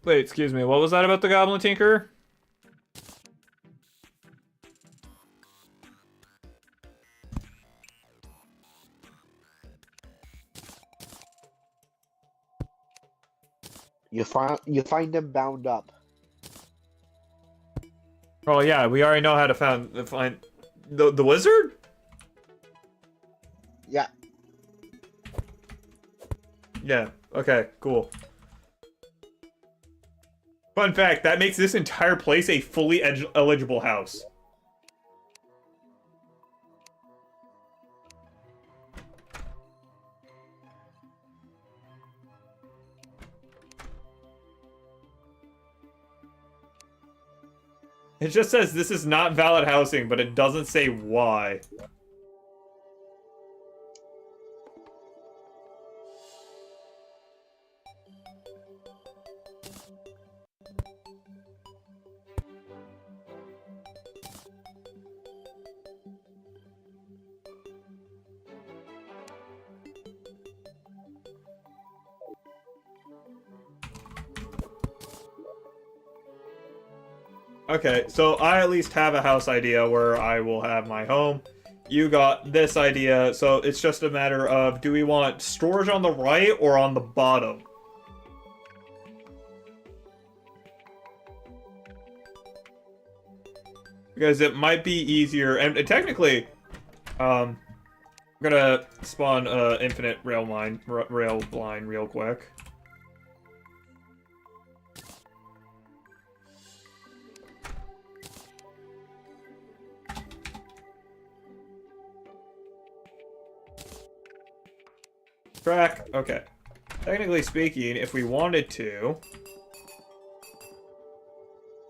Wait, excuse me, what was that about the Goblin Tinker? You find them bound up. Oh yeah, we already know how to find the wizard? Yeah. Yeah, okay, cool. Fun fact, that makes this entire place a fully eligible house. It just says this is not valid housing, but it doesn't say why. Okay, so I at least have a house idea where I will have my home. You got this idea, so it's just a matter of, do we want storage on the right or on the bottom? Because it might be easier, and technically, I'm gonna spawn infinite rail line real quick. Track, okay. Technically speaking, if we wanted to...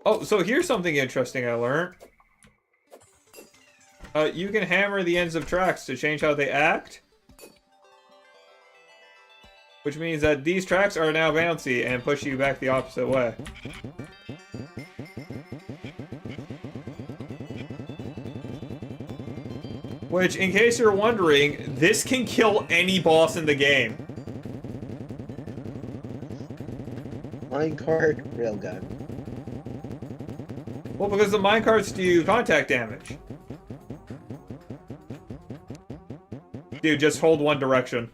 Oh, so here's something interesting I learned. You can hammer the ends of tracks to change how they act. Which means that these tracks are now bouncy and push you back the opposite way. Which, in case you're wondering, this can kill any boss in the game. Minecart, railgun. Well, because the minecarts do contact damage. Dude, just hold one direction.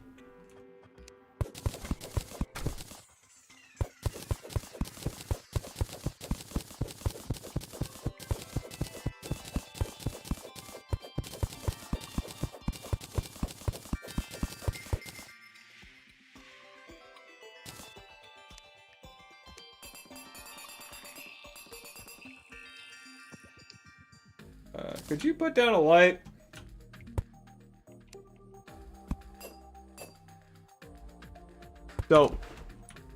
Could you put down a light? So,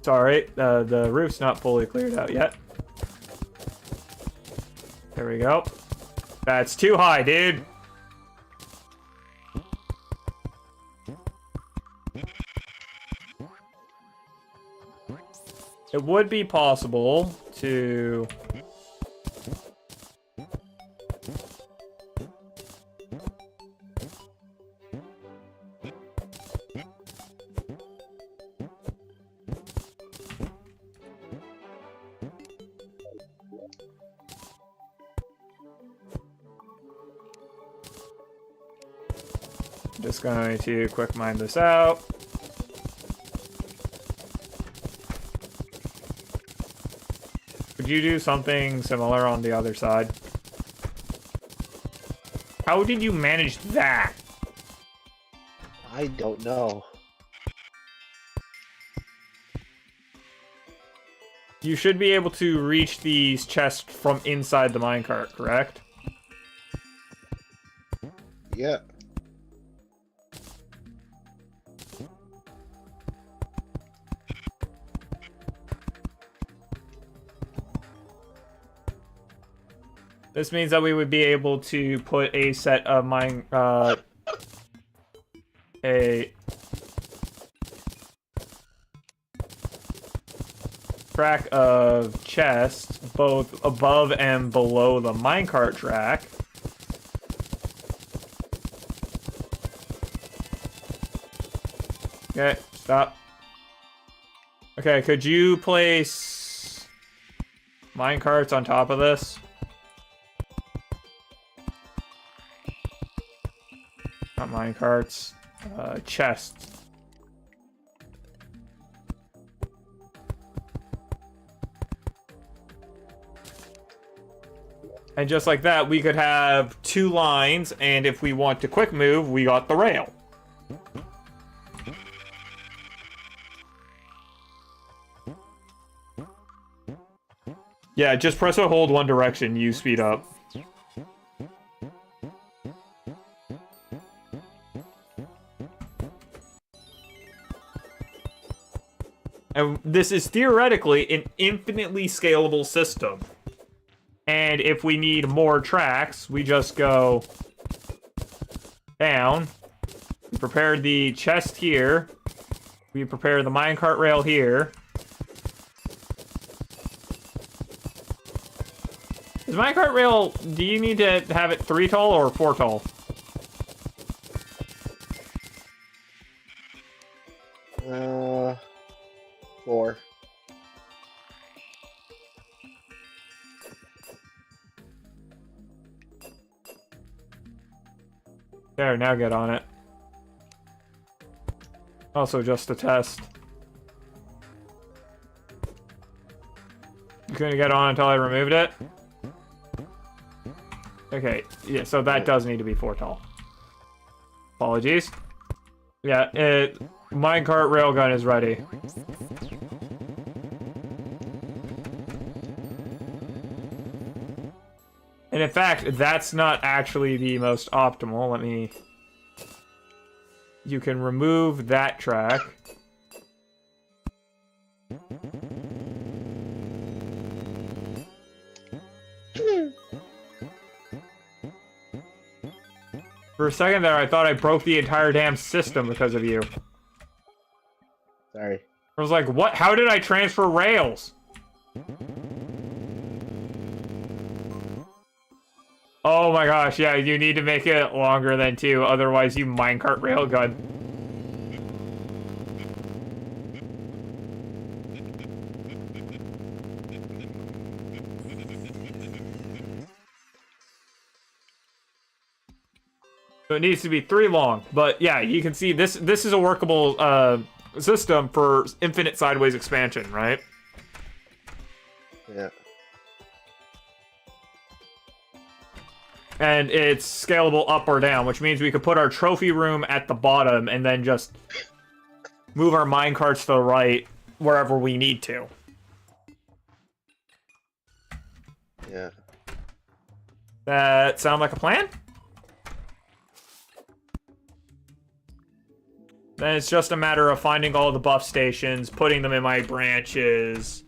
sorry, the roof's not fully cleared out yet. There we go. That's too high, dude. It would be possible to... Just going to quick mine this out. Could you do something similar on the other side? How did you manage that? I don't know. You should be able to reach these chests from inside the minecart, correct? Yeah. This means that we would be able to put a set of a track of chests both above and below the minecart track. Okay, stop. Okay, could you place minecarts on top of this? Not minecarts, chests. And just like that, we could have 2 lines, and if we want to quick move, we got the rail. Yeah, just press and hold one direction, you speed up. And this is theoretically an infinitely scalable system. And if we need more tracks, we just go down. We prepare the chest here. We prepare the minecart rail here. Is minecart rail, do you need to have it 3 tall or 4 tall? Four. There, now get on it. Also, just a test. You couldn't get on until I removed it? Okay, yeah, so that does need to be 4 tall. Apologies. Yeah, minecart railgun is ready. And in fact, that's not actually the most optimal. Let me... You can remove that track. For a second there, I thought I broke the entire damn system because of you. Sorry. I was like, what? How did I transfer rails? Oh my gosh, yeah, you need to make it longer than 2, otherwise you minecart railgun. So it needs to be 3 long, but yeah, you can see this is a workable system for infinite sideways expansion, right? Yeah. And it's scalable up or down, which means we could put our trophy room at the bottom and then just move our minecarts to the right wherever we need to. Yeah. That sound like a plan? Then it's just a matter of finding all the buff stations, putting them in my branches.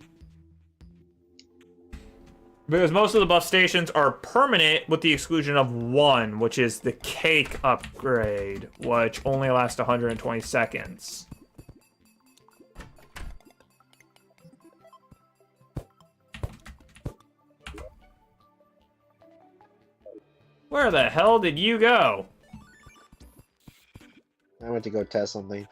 Because most of the buff stations are permanent with the exclusion of 1, which is the cake upgrade, which only lasts 120 seconds. Where the hell did you go? I went to go test something.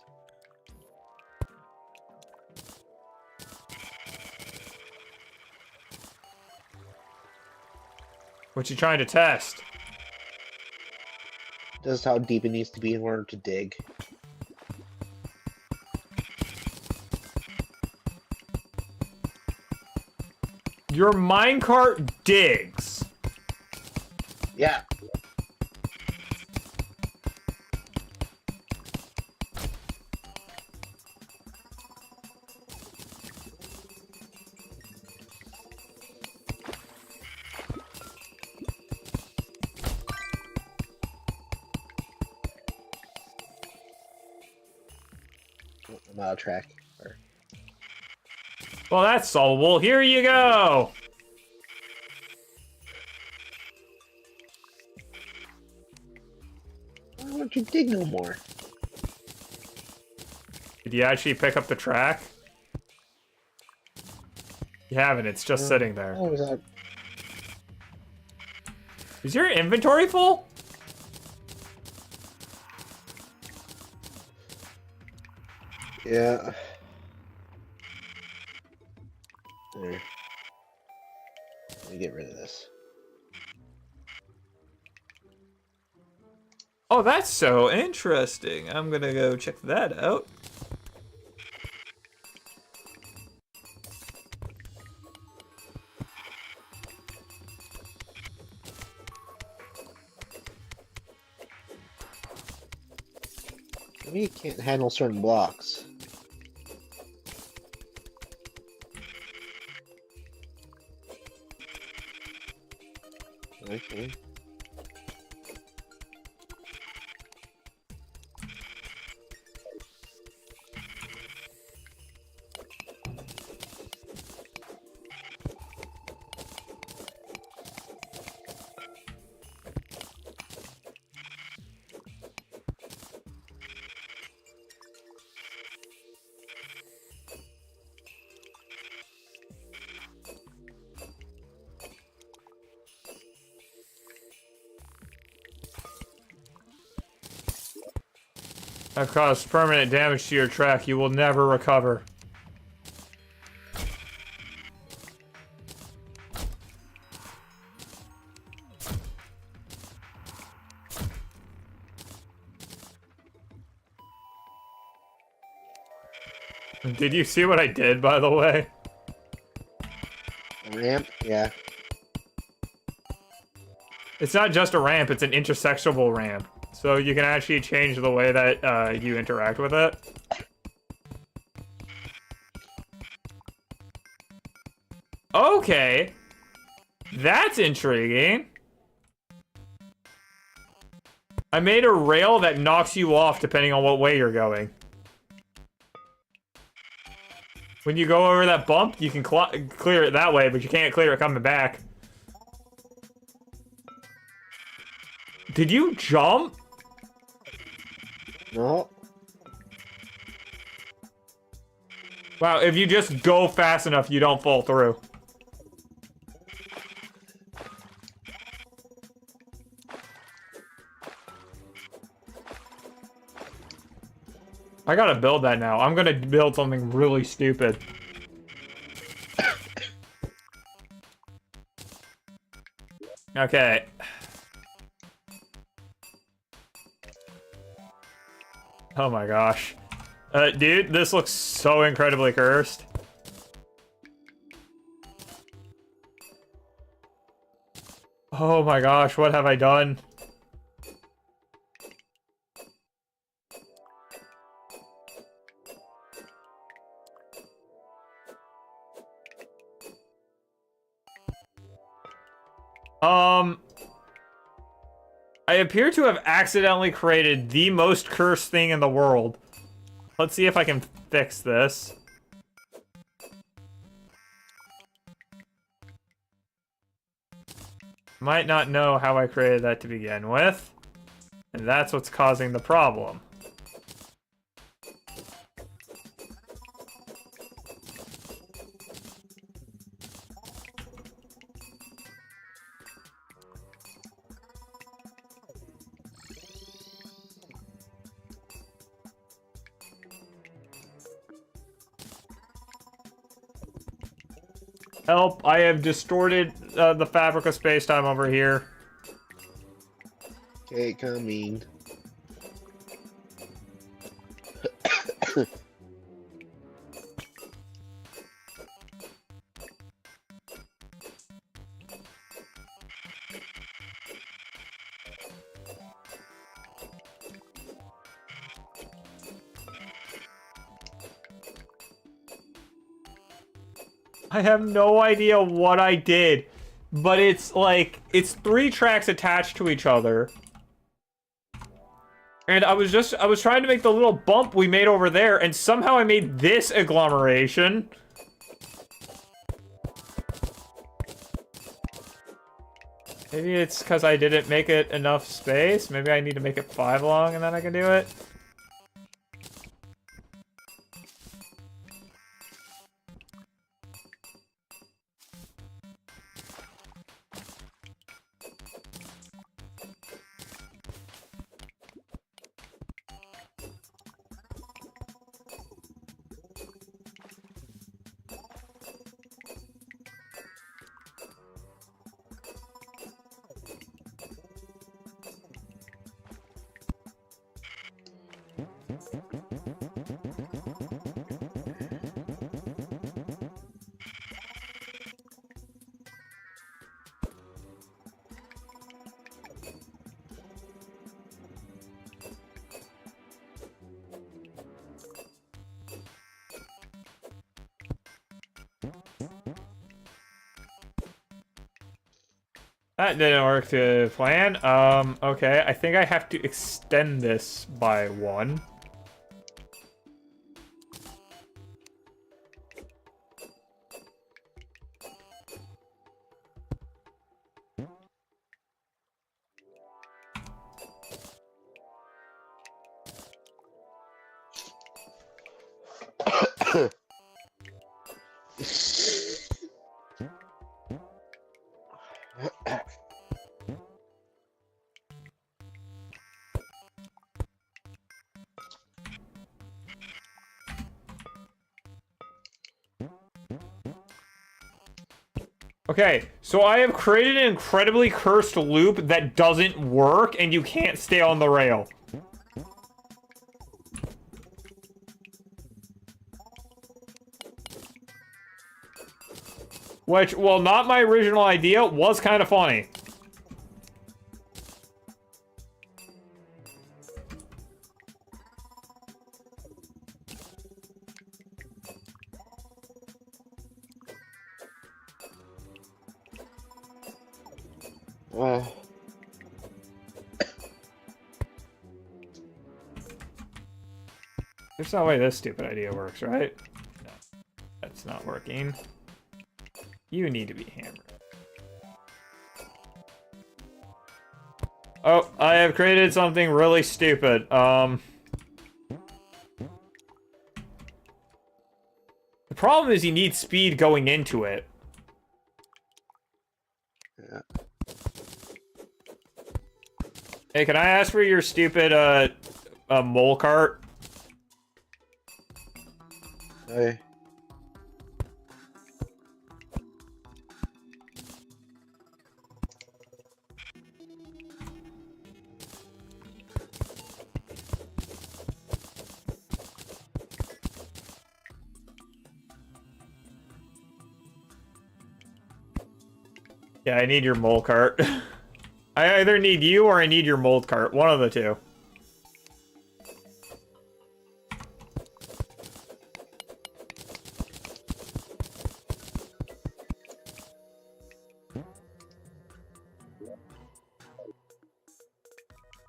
What you trying to test? Just how deep it needs to be in order to dig. Your minecart digs. Yeah. I'm out of track. Well, that's solvable. Here you go. Why don't you dig no more? Did you actually pick up the track? You haven't. It's just sitting there. Oh, is that? Is your inventory full? Yeah. There. Let me get rid of this. Oh, that's so interesting. I'm gonna go check that out. Maybe you can't handle certain blocks. Okay. I've caused permanent damage to your track. You will never recover. Did you see what I did, by the way? Ramp? Yeah. It's not just a ramp, it's an intersectionable ramp. So you can actually change the way that you interact with it. Okay. That's intriguing. I made a rail that knocks you off depending on what way you're going. When you go over that bump, you can clear it that way, but you can't clear it coming back. Did you jump? No. Wow, if you just go fast enough, you don't fall through. I gotta build that now. I'm gonna build something really stupid. Okay. Oh my gosh. Dude, this looks so incredibly cursed. Oh my gosh, what have I done? I appear to have accidentally created the most cursed thing in the world. Let's see if I can fix this. Might not know how I created that to begin with. And that's what's causing the problem. Help, I have distorted the fabric of space-time over here. Okay, coming. I have no idea what I did, but it's like, it's 3 tracks attached to each other. And I was trying to make the little bump we made over there, and somehow I made this agglomeration. Maybe it's because I didn't make it enough space. Maybe I need to make it 5 long and then I can do it. That didn't work to plan. Okay, I think I have to extend this by 1. Okay, so I have created an incredibly cursed loop that doesn't work, and you can't stay on the rail. Which, well, not my original idea, was kind of funny. There's no way this stupid idea works, right? No, that's not working. You need to be hammered. Oh, I have created something really stupid. The problem is you need speed going into it. Yeah. Hey, can I ask for your stupid, mole cart? Hey. Yeah, I need your mole cart. I either need you or I need your mold cart. One of the two.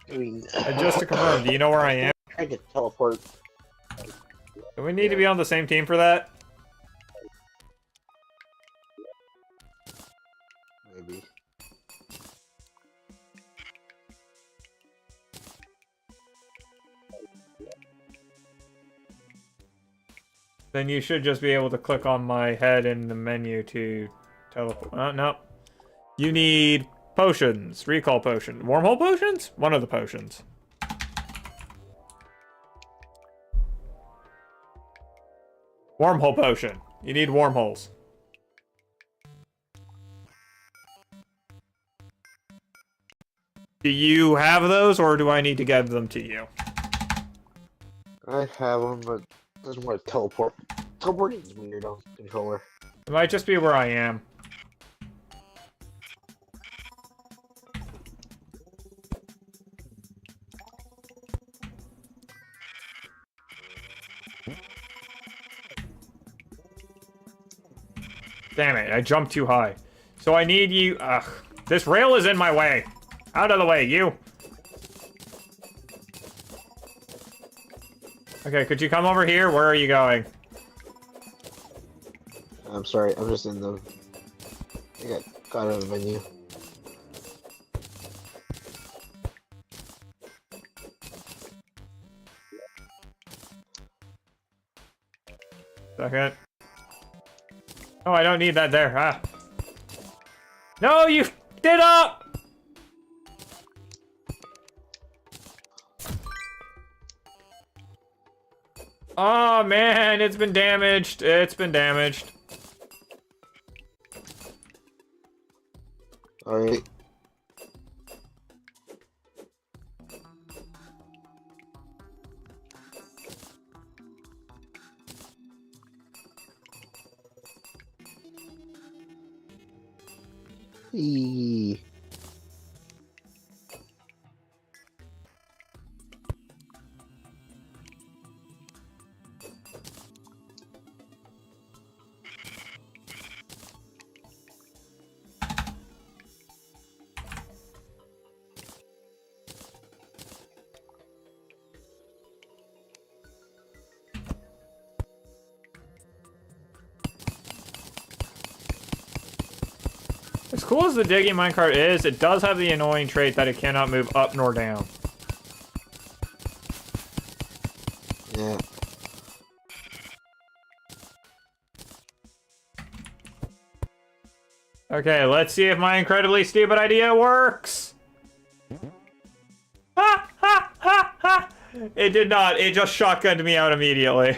I mean, Just to confirm, do you know where I am? I can teleport. Do we need to be on the same team for that? Maybe. Then you should just be able to click on my head in the menu to teleport. No. You need potions. Recall potion. Wormhole potions? One of the potions. Wormhole potion. You need wormholes. Do you have those, or do I need to give them to you? I have them, but it doesn't want to teleport. Teleporting is weird on the controller. It might just be where I am. Damn it, I jumped too high. So I need you... Ugh. This rail is in my way. Out of the way, you. Okay, could you come over here? Where are you going? I'm sorry, I'm just in the... I got caught out of the menu. Second. Oh, I don't need that there. Ah. No, you did up! Oh, man, it's been damaged. It's been damaged. Alright. Eee. cool as the digging minecart is, it does have the annoying trait that it cannot move up nor down. Yeah. Okay, let's see if my incredibly stupid idea works. Ha ha ha ha! It did not. It just shotgunned me out immediately.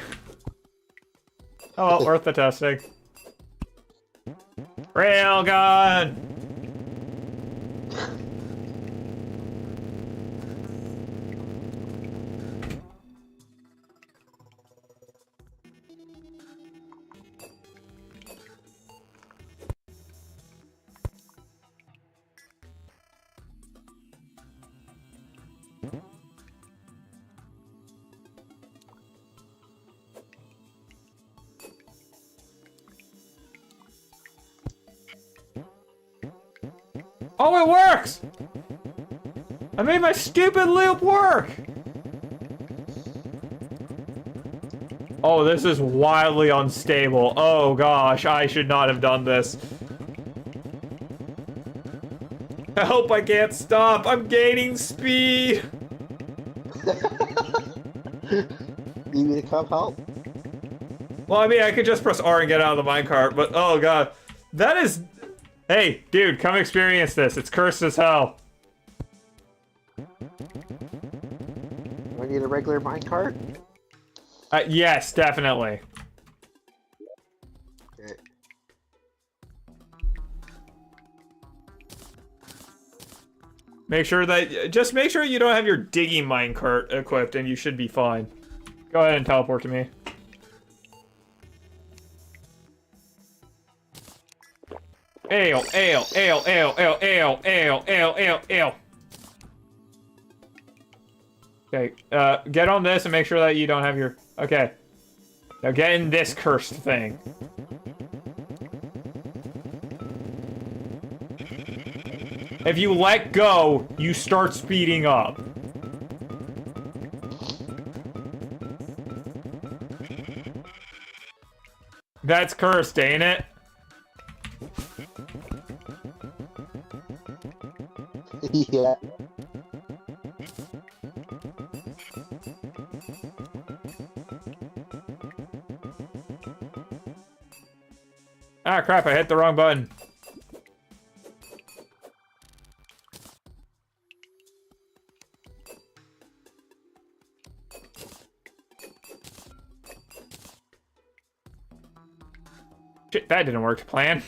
Oh well, worth the testing. Railgun! Oh, it works! I made my stupid loop work! Oh, this is wildly unstable. Oh gosh, I should not have done this. Help, I can't stop. I'm gaining speed. Need me to come help? Well, I mean, I could just press R and get out of the minecart, but oh god. That is... Hey, dude, come experience this. It's cursed as hell. Do I need a regular minecart? Yes, definitely. Okay. Just make sure you don't have your digging minecart equipped and you should be fine. Go ahead and teleport to me. Ale, ale, ale, ale, ale, ale, ale, ale, ale, ale. Okay, get on this and make sure that you don't have your... Okay. Now get in this cursed thing. If you let go, you start speeding up. That's cursed, ain't it? Yeah. Ah, crap, I hit the wrong button. Shit, that didn't work to plan.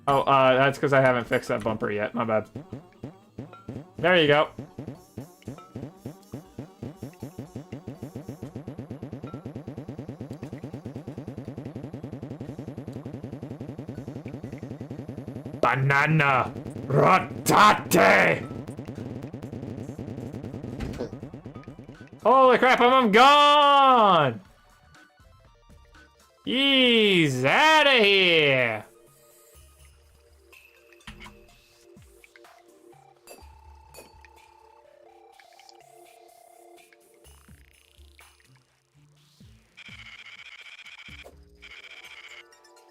Oh, that's because I haven't fixed that bumper yet. My bad. There you go. Banana rotate! Holy crap, I'm gone! He's out of here!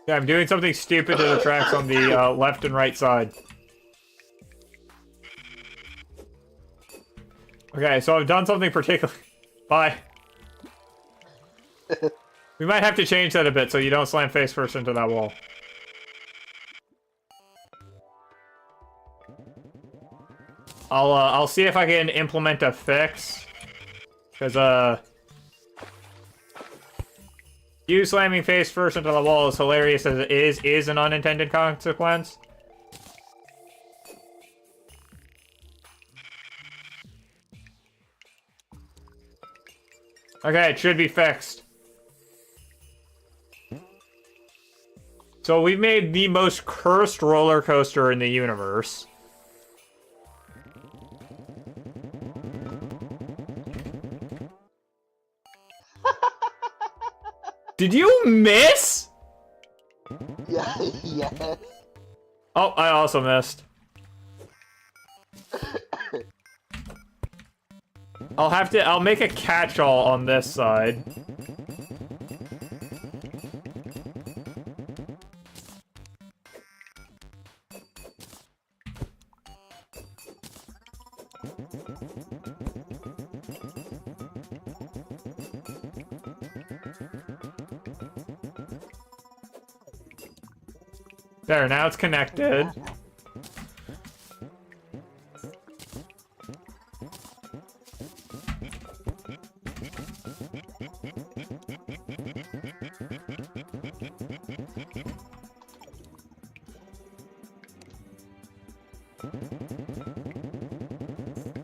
Yeah, I'm doing something stupid to the tracks on the left and right side. Okay, so I've done something particular. Bye. We might have to change that a bit so you don't slam face first into that wall. I'll see if I can implement a fix. Because, you slamming face first into the wall, as hilarious as it is an unintended consequence. Okay, it should be fixed. So we've made the most cursed roller coaster in the universe. Did you miss? Yeah, yes. Oh, I also missed. I'll make a catch-all on this side. There, now it's connected.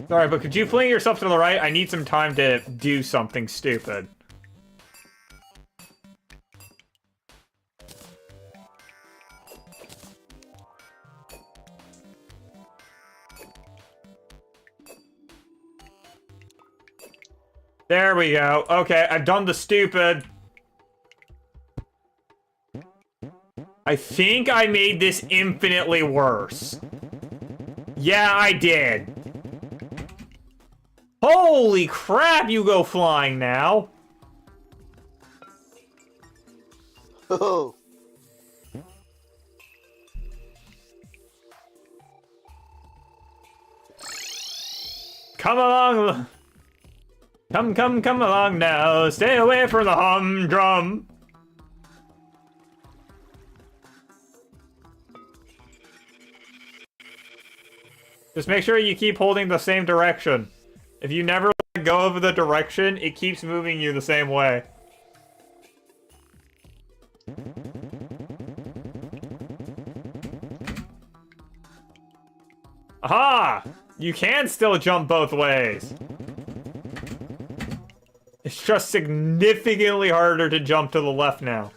Sorry, but could you fling yourself to the right? I need some time to do something stupid. There we go. Okay, I've done the stupid. I think I made this infinitely worse. Yeah, I did. Holy crap, you go flying now. Oh. Come along. Come along now. Stay away from the humdrum. Just make sure you keep holding the same direction. If you never let go of the direction, it keeps moving you the same way. Aha! You can still jump both ways. It's just significantly harder to jump to the left now.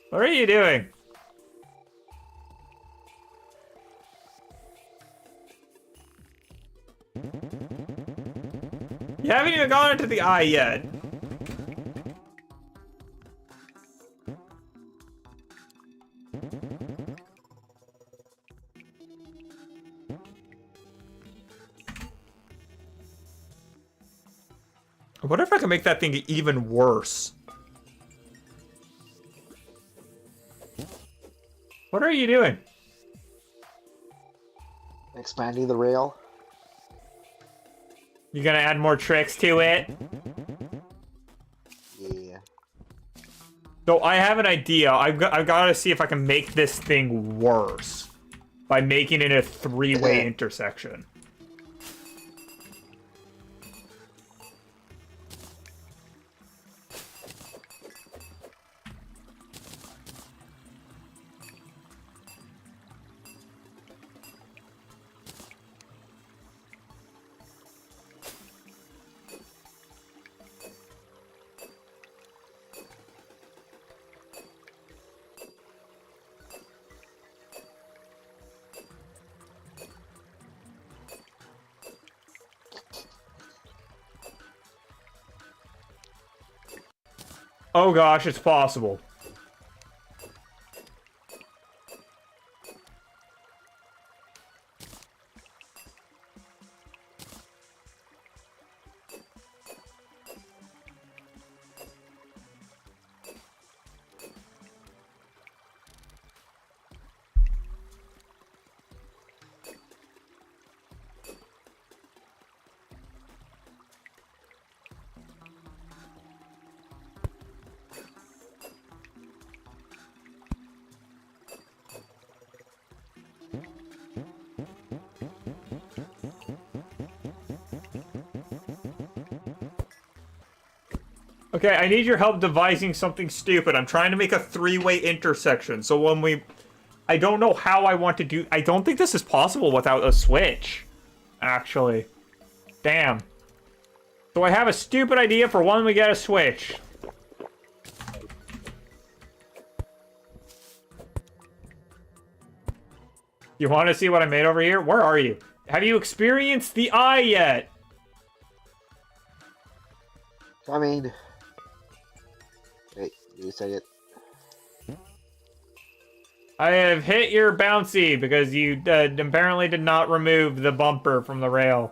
What are you doing? You haven't even gone into the eye yet. What if I can make that thing even worse? What are you doing? Expanding the rail. You gonna add more tricks to it? Yeah. So I have an idea. I've got to see if I can make this thing worse by making it a three-way intersection. Oh gosh, it's possible. Okay, I need your help devising something stupid. I'm trying to make a three-way intersection. So when we... I don't know how I want to do... I don't think this is possible without a switch. Actually. Damn. So I have a stupid idea for when we get a switch. You want to see what I made over here? Where are you? Have you experienced the eye yet? I mean... You said it. I have hit your bouncy because you apparently did not remove the bumper from the rail.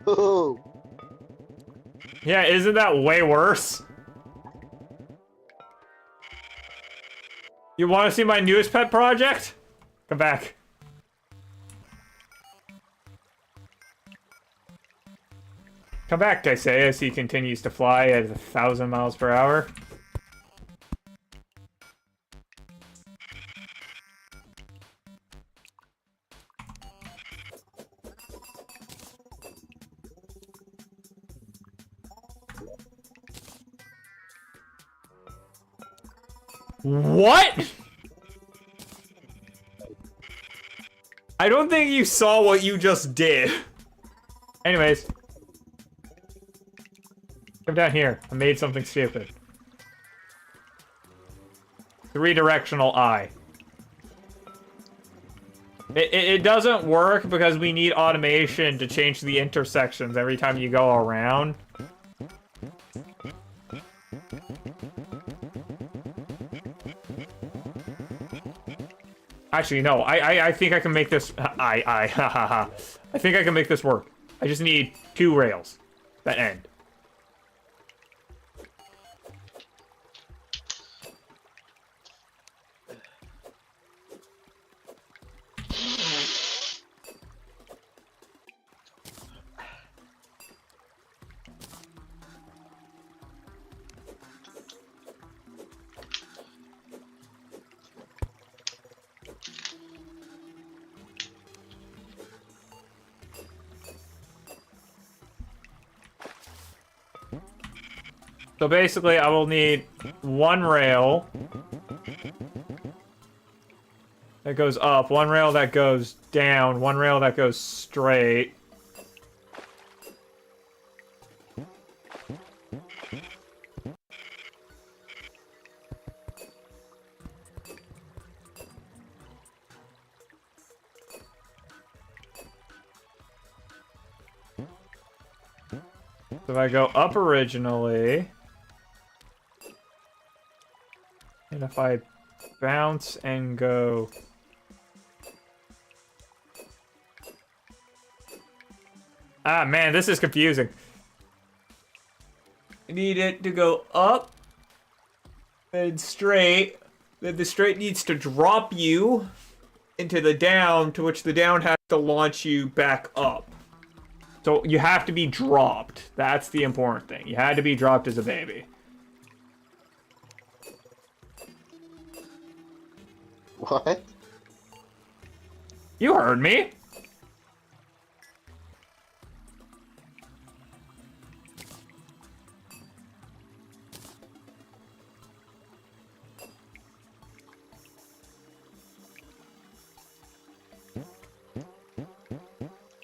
Ooh. Yeah, isn't that way worse? You want to see my newest pet project? Come back. Come back, I say, as he continues to fly at 1,000 miles per hour. What? I don't think you saw what you just did. Anyways. Come down here. I made something stupid. 3-directional eye. It doesn't work because we need automation to change the intersections every time you go around. Actually, no. I think I can make this. I think I can make this work. I just need 2 rails that end. So basically, I will need 1 rail that goes up, 1 rail that goes down, 1 rail that goes straight. So if I go up originally, and if I bounce and go... Ah, man, this is confusing. I need it to go up and straight. Then the straight needs to drop you into the down, to which the down has to launch you back up. So you have to be dropped. That's the important thing. You had to be dropped as a baby. What? You heard me.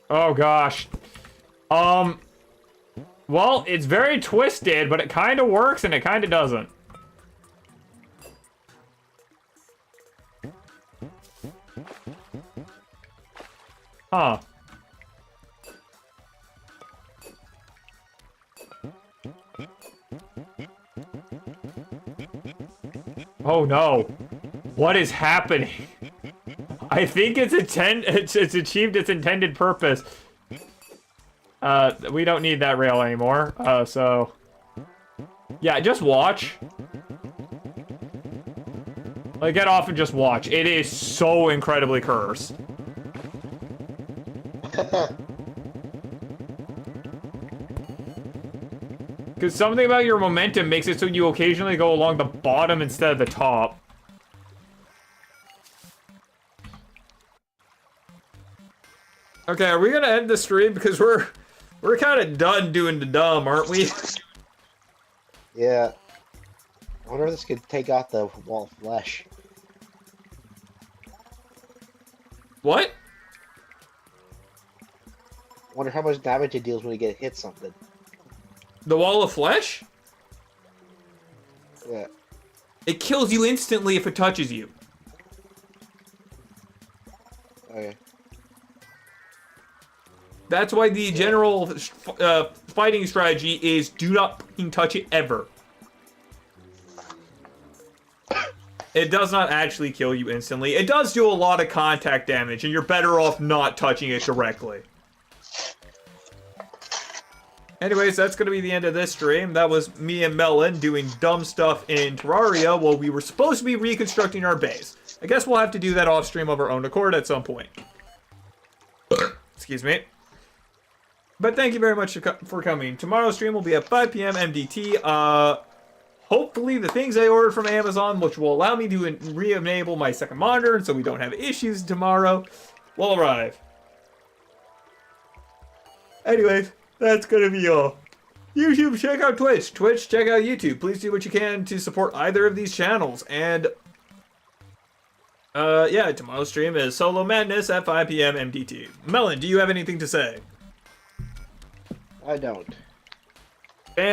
Oh gosh. Well, it's very twisted, but it kind of works and it kind of doesn't. Huh. Oh no. What is happening? I think it's achieved its intended purpose. We don't need that rail anymore. So yeah, just watch. Like, get off and just watch. It is so incredibly cursed. Because something about your momentum makes it so you occasionally go along the bottom instead of the top. Okay, are we gonna end the stream? Because we're kind of done doing the dumb, aren't we? Yeah. I wonder if this could take out the wall of flesh. What? I wonder how much damage it deals when you get hit something. The wall of flesh? Yeah. It kills you instantly if it touches you. Okay. That's why the general fighting strategy is do not fucking touch it ever. It does not actually kill you instantly. It does do a lot of contact damage, and you're better off not touching it directly. Anyways, that's going to be the end of this stream. That was me and Mellon doing dumb stuff in Terraria while we were supposed to be reconstructing our base. I guess we'll have to do that off stream of our own accord at some point. Excuse me. But thank you very much for coming. Tomorrow's stream will be at 5 p.m. MDT. Hopefully the things I ordered from Amazon, which will allow me to re-enable my second monitor so we don't have issues tomorrow, will arrive. Anyways, that's gonna be all. YouTube, check out Twitch. Twitch, check out YouTube. Please do what you can to support either of these channels. And, yeah, tomorrow's stream is Solo Madness at 5 p.m. MDT. Mellon, do you have anything to say? I don't. And